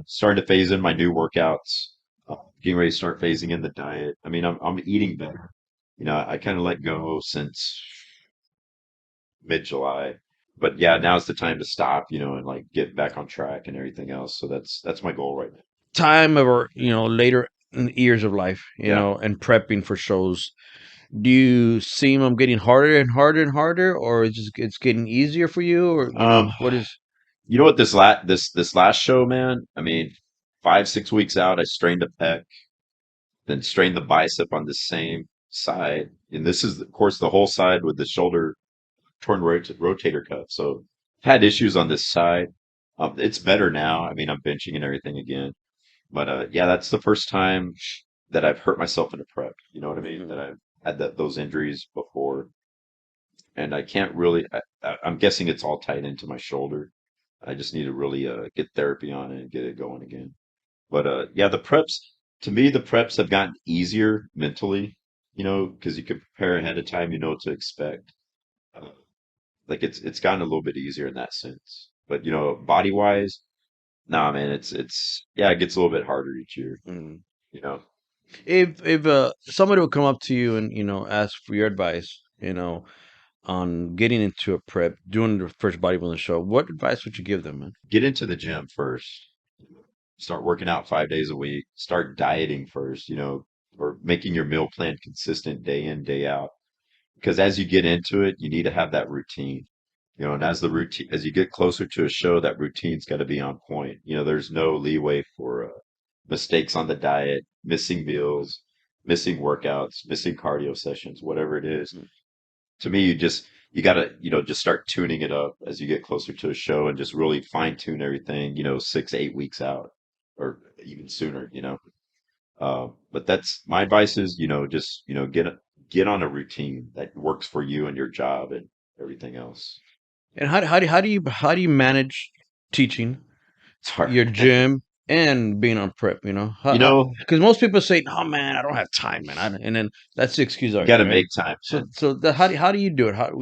starting to phase in my new workouts. Getting ready to start phasing in the diet. I mean, I'm eating better. I kind of let go since mid-July, but yeah, now's the time to stop. And like get back on track and everything else. So that's my goal right now. Time or later in the years of life, Yeah. and prepping for shows. Do you see them getting harder and harder and harder, or it's getting easier for you, or Um, what is? you know what this last show, man? I mean, 5, 6 weeks out, I strained a pec, then strained the bicep on the same side, and this is, of course, the whole side with the shoulder torn rotator cuff. So had issues on this side. It's better now. I mean, I'm benching and everything again, but yeah, that's the first time that I've hurt myself in a prep. You know what I mean? That Mhm. I've had those injuries before, and I can't really. I'm guessing it's all tied into my shoulder. I just need to really get therapy on it and get it going again. But yeah, the preps have gotten easier mentally, because you can prepare ahead of time, you know what to expect. Uh, like it's gotten a little bit easier in that sense. But body wise, nah, man, it's yeah, it gets a little bit harder each year. Mhm. You know, If somebody would come up to you and ask for your advice, on getting into a prep, doing the first bodybuilding show, what advice would you give them, man? get into the gym first. Start working out 5 days a week. Start dieting first. Or making your meal plan consistent day in, day out. Because as you get into it, you need to have that routine. And as you get closer to a show, that routine's got to be on point. There's no leeway for mistakes on the diet, missing meals, missing workouts, missing cardio sessions, whatever it is. Mhm. To me, you gotta, just start tuning it up as you get closer to a show and just really fine tune everything, 6, 8 weeks out or even sooner. But that's my advice is, just, get on a routine that works for you and your job and everything else. And how do you manage teaching It's hard. your gym? and being on prep? You How, know, because most people say, "Oh man, I don't have time, man," and then that's the excuse you got to already, right? make time, So, man. how do you do it? How?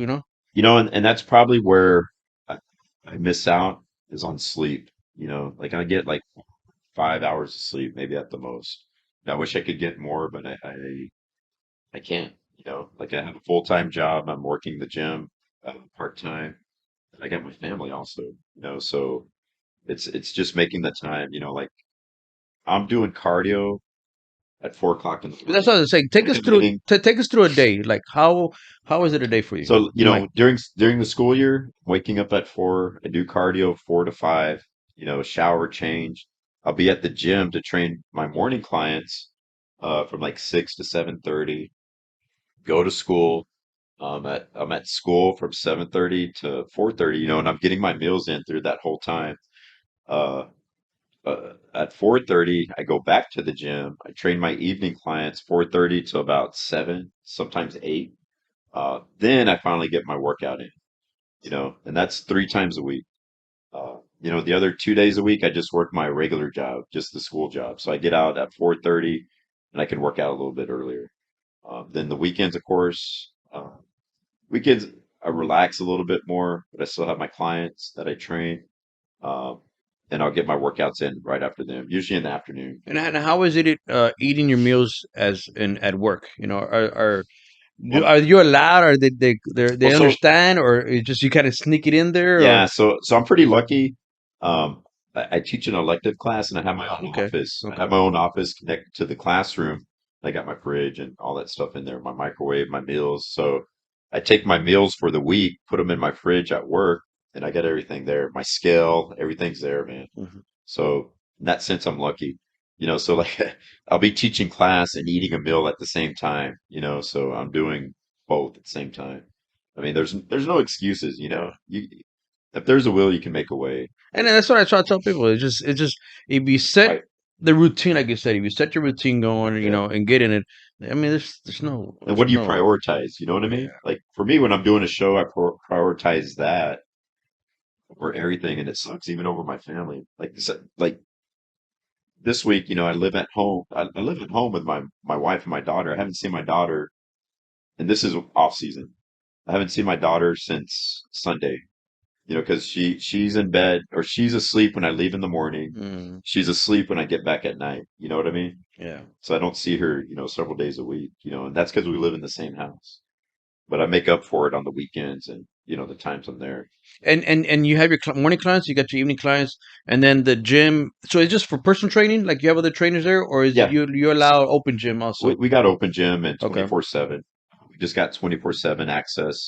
And that's probably where I, I miss out is on sleep. Like I get like 5 hours of sleep, maybe at the most. And I wish I could get more, but I can't. Like I have a full-time job. I'm working the gym part-time, and I got my family also. So it's just making the time. Like I'm doing cardio at 4 o'clock in the But that's morning. what I was saying. And I'm hitting. Take us through a day. Like how is it a day for you? So, Like, during the school year, waking up at 4, I do cardio 4 to 5, shower, change. I'll be at the gym to train my morning clients from like 6 to 7:30. Go to school. I'm at school from 7:30 to 4:30, and I'm getting my meals in through that whole time. Uh, at 4:30, I go back to the gym. I train my evening clients 4:30 to about 7, sometimes 8. Then I finally get my workout in, and that's 3 times a week. The other 2 days a week, I just work my regular job, just the school job. So I get out at 4:30 and I can work out a little bit earlier. Then the weekends, of course, weekends I relax a little bit more, but I still have my clients that I train. Um, and I'll get my workouts in right after them, usually in the afternoon. and how is it eating your meals as in at work? Well, Are you allowed, or well, they so understand, or it just you kind of sneak it in there, or yeah, so I'm pretty lucky. I teach an elective class, and I have my own okay, office. I okay. have my own office connected to the classroom. I got my fridge and all that stuff in there, my microwave, my meals. So I take my meals for the week, put them in my fridge at work, and I got everything there. My scale, everything's there, man. Mhm. So in that sense, I'm lucky. So like I'll be teaching class and eating a meal at the same time, so I'm doing both at the same time. I mean, there's no excuses, if there's a will, you can make a way, And then that's what I try to tell people. It's just if you set right? the routine, like you said, if you set your routine going, Yeah. and get in it. I mean, And there's what do you no. prioritize? You know what I mean? Yeah. Like for me, when I'm doing a show, I prioritize that over everything, and it sucks even over my family. Like this week, I live at home. I live at home with my wife and my daughter. I haven't seen my daughter, and this is off season. I haven't seen my daughter since Sunday. Because she's in bed or she's asleep when I leave in the morning. Mm, She's asleep when I get back at night. You know what I mean? yeah. So I don't see her, several days a week, and that's because we live in the same house. But I make up for it on the weekends and, the times I'm there. And you have your morning clients, you got your evening clients, and then the gym. So it's just for personal training, like you have other trainers there, or is Yeah. you allow open gym We, also? we got open gym and Okay, 24/7. We just got 24/7 access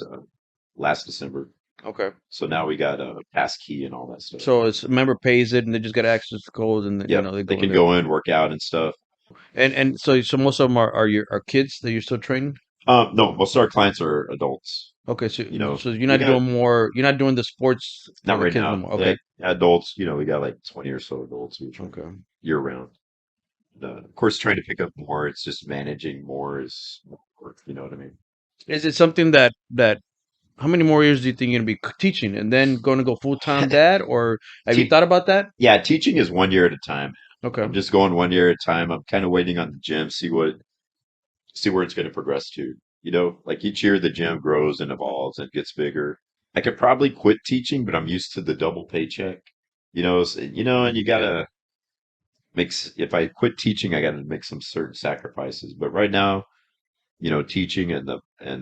last December. okay. So now we got a pass key and all that stuff. So it's a member pays it, and they just get access to codes, and Yep. they They go in can there. go in, work out and stuff. And so most of them are kids that you're still training. No, most of our clients are adults. Okay, so You know, you're we not got doing more. You're not doing the sports for Not the right kids no now. more. Yeah, Okay, adults, we got like 20 or so adults we train okay. year round. Of course, trying to pick up more, it's just managing more is more work. You know what I mean? Is it something that how many more years do you think you're gonna be teaching, and then going to go full time dad, or have you Te thought about that? Yeah, teaching is 1 year at a time. Okay. I'm just going 1 year at a time. I'm kind of waiting on the gym, see where it's going to progress to. Like each year the gym grows and evolves and gets bigger. I could probably quit teaching, but I'm used to the double paycheck. And you gotta if I quit teaching, I gotta make some certain sacrifices. But right now, teaching and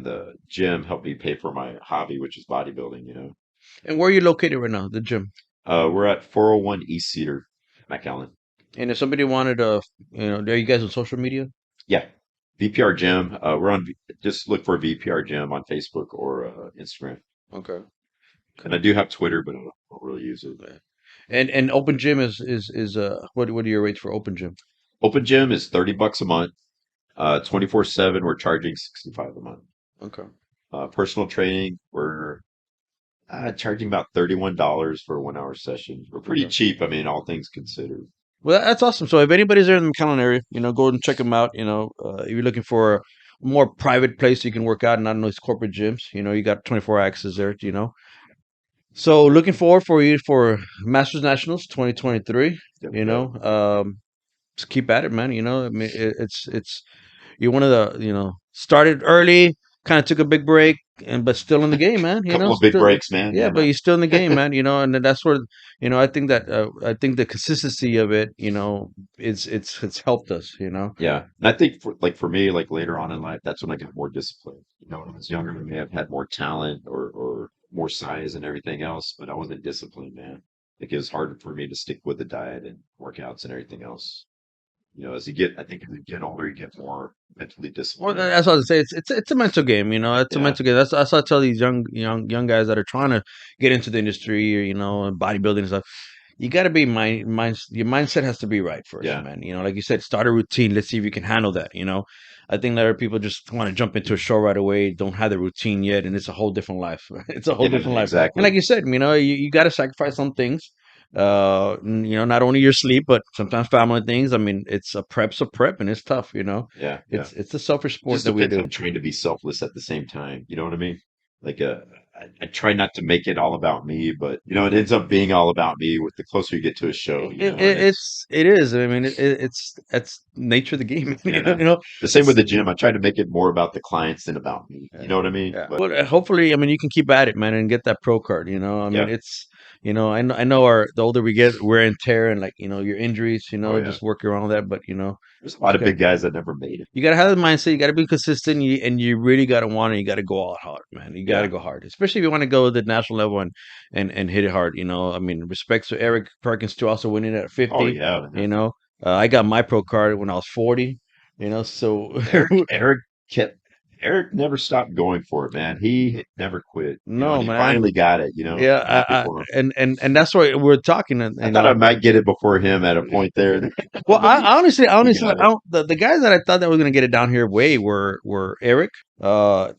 the gym help me pay for my hobby, which is bodybuilding. And where are you located right now? The gym. We're at 401 East Cedar, McAllen. And if somebody wanted are you guys on social media? Yeah, VPR Gym. Just look for VPR Gym on Facebook or Instagram. Okay. And Okay. I do have Twitter, but I don't really use it. Yeah. And open gym is what are your rates for open gym? Open Gym is $30 a month. 24/7, we're charging 65 a month. Okay. Personal training, we're charging about $31 for a 1 hour session. We're pretty Okay. cheap. I mean, all things considered. Well, that's awesome. So if anybody's there in the McAllen area, go and check them out. If you're looking for a more private place you can work out and not in those corporate gyms, you got 24 access there. So looking forward for you for Masters Nationals 2023. Yep, You yep. know, just keep at it, man. You know, I mean, it's you're one of the started early, kind of took a big break, and but still in the game, man. You know, Couple of big still breaks, man. yeah, Yeah, but man. you're still in the game, man. You know, and then that's where I think that I think the consistency of it, it's helped us. You know, Yeah. And I think for me, like later on in life, that's when I got more disciplined. You know, when I was younger, I may have had more talent or more size and everything else, but I wasn't disciplined, man. Like it was harder for me to stick with the diet and workouts and everything else. You know, I think as you get older, you get more mentally well, disciplined. that's what I say. It's a mental game. You know, it's a Yeah. mental game. That's what I tell these young guys that are trying to get into the industry, or bodybuilding and stuff. You got to be your mindset has to be right first, Yeah. man. You know, like you said, start a routine. Let's see if you can handle that. You know, I think that other people just want to jump into a show right away, don't have the routine yet, and it's a whole different life. It's a whole Yeah, different life. And like exactly. you said, you got to sacrifice some things. Not only your sleep, but sometimes family things. I mean, it's a prep, and it's tough. You know, Yeah, yeah. it's a selfish sport Just that we depends do. on trying to be selfless at the same time. You know what I mean? Like, I try not to make it all about me, but it ends up being all about me with the closer you get to a show, and It is. I mean, it's nature of the game. yeah, You man. know, The same with it's the gym. I try to make it more about the clients than about me. yeah, You know what I mean? yeah. But Well, hopefully, I mean, you can keep at it, man, and get that pro card. You know, I mean, yeah. it's I know the older we get, wear and tear, and like your injuries. Oh yeah. Just work around that. But There's a lot you of got big guys that never made it. you gotta have the mindset. You gotta be consistent, and you really gotta want it. You gotta go all hard, man. You gotta Yeah. go hard, especially if you want to go to the national level and hit it hard. You know, I mean, respect to Eric Perkins too, also winning at Oh 50. yeah, You man. know, I got my pro card when I was 40. So Eric kept Eric never stopped going for it, man. He never quit, and no, he man. finally got it. Yeah, I'm happy for him. and that's why we're talking. I thought I might get it before him at a point there, Well, but he honestly, got it. the guys that I thought that was gonna get it down here way were Eric,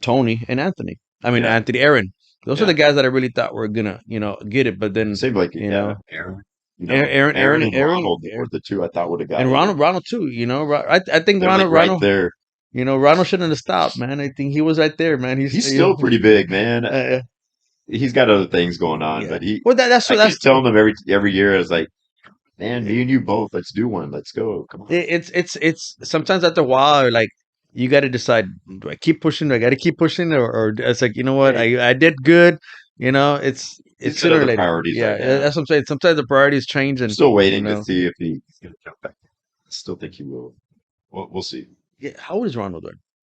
Tony, and Anthony. I mean, Yeah, Anthony, Aaron. Those are the yeah. guys that I really thought were gonna, get it. But then, Seemed like you yeah, know, Aaron. Aaron Aaron, and Ronald were the two I thought would have got and it. Ronald too. I think They're like right Ronald, there. Ronald shouldn't have stopped, man. I think he was right there, man. He's still pretty big, man. uh, He's got other things going on, yeah. but he. Well, I that's keep telling him every year. I was like, man, me and you both. Let's do one. Let's go. Come on. it's sometimes after a while, like you got to decide: do I keep pushing? Do I got to keep pushing, or it's like what, Hey, I did good. he's It's got sooner or other later. priorities Yeah, right now. that's what I'm saying. Sometimes the priorities change, I'm and still you waiting to know, see if he's going to jump back. I still think he will. We'll see. yeah. How old is Ronald doing?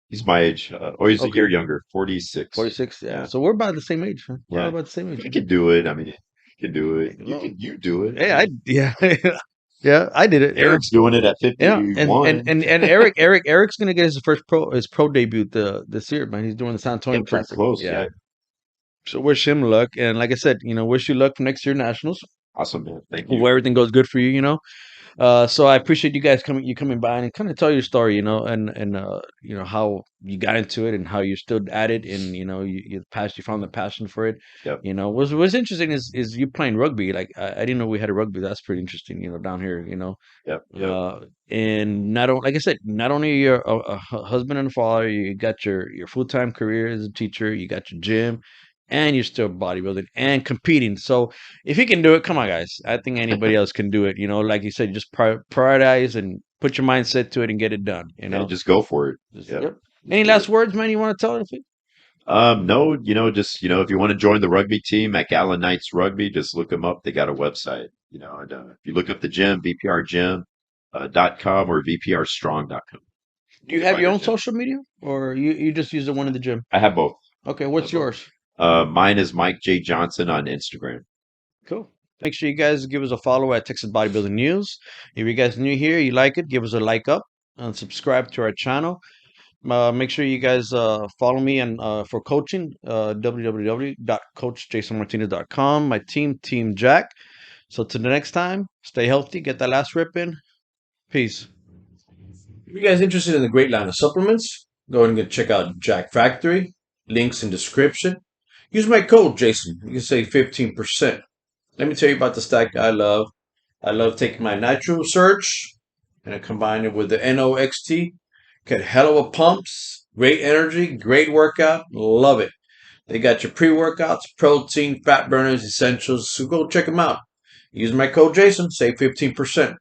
He's my age. Oh, he's a Okay, year younger, 46. 46. Yeah, Yeah, so we're about the same age. Huh? We're all yeah. about the same age. He can do it. I mean, he can do it. Well, You do it. I yeah, mean, yeah, yeah. I did it. Eric's doing it at Yeah, 51. and Eric's gonna get his pro debut this year, man. He's doing the San Antonio Getting pretty Classic. close. Yeah. Yeah. So wish him luck, and like I said, wish you luck for next year nationals. Awesome, man. Thank Where you. everything goes good for you, So I appreciate you guys coming by and kind of tell your story, and how you got into it and how you're still at it, and you found the passion for it. Yep. What's interesting is you playing rugby. Like I didn't know we had a rugby. That's pretty interesting, down here. Yep. Yep. Uh, and not only, like I said, not only you're a husband and a father, you got your full time career as a teacher, you got your gym, and you're still bodybuilding and competing. So if you can do it, come on, guys. I think anybody else can do it. Like you said, just prioritize and put your mindset to it and get it done. Yeah. Just go for it. Yep. Yep. Just Any do it. last words, man? You want to tell us? No, just, if you want to join the rugby team at Gala Knights Rugby, just look them up. They got a website, and if you look up the gym, VPR Gym, .com or VPRstrong.com. Do You you can have find your our own gym. social media, or you just use the one in the gym? I have both. Okay, I have what's both. yours? Mine is Mike J. Johnson on Instagram. Cool. Make sure you guys give us a follow at Texas Bodybuilding News. If you guys new here, you like it, give us a like up and subscribe to our channel. Make sure you guys follow me and for coaching, www.coachjasonmartinez.com. My Team Jack. So to the next time, stay healthy, get that last rip in. Peace. If you guys interested in the great line of supplements, go ahead and check out Jack Factory. Links in description. Use my code Jason. You can save 15%. Let me tell you about the stack I love. I love taking my Nitro Surge and I combine it with the NOXT. Get hell of a pumps, great energy, great workout. Love it. They got your pre-workouts, protein, fat burners, essentials. So go check them out. Use my code Jason, save 15%.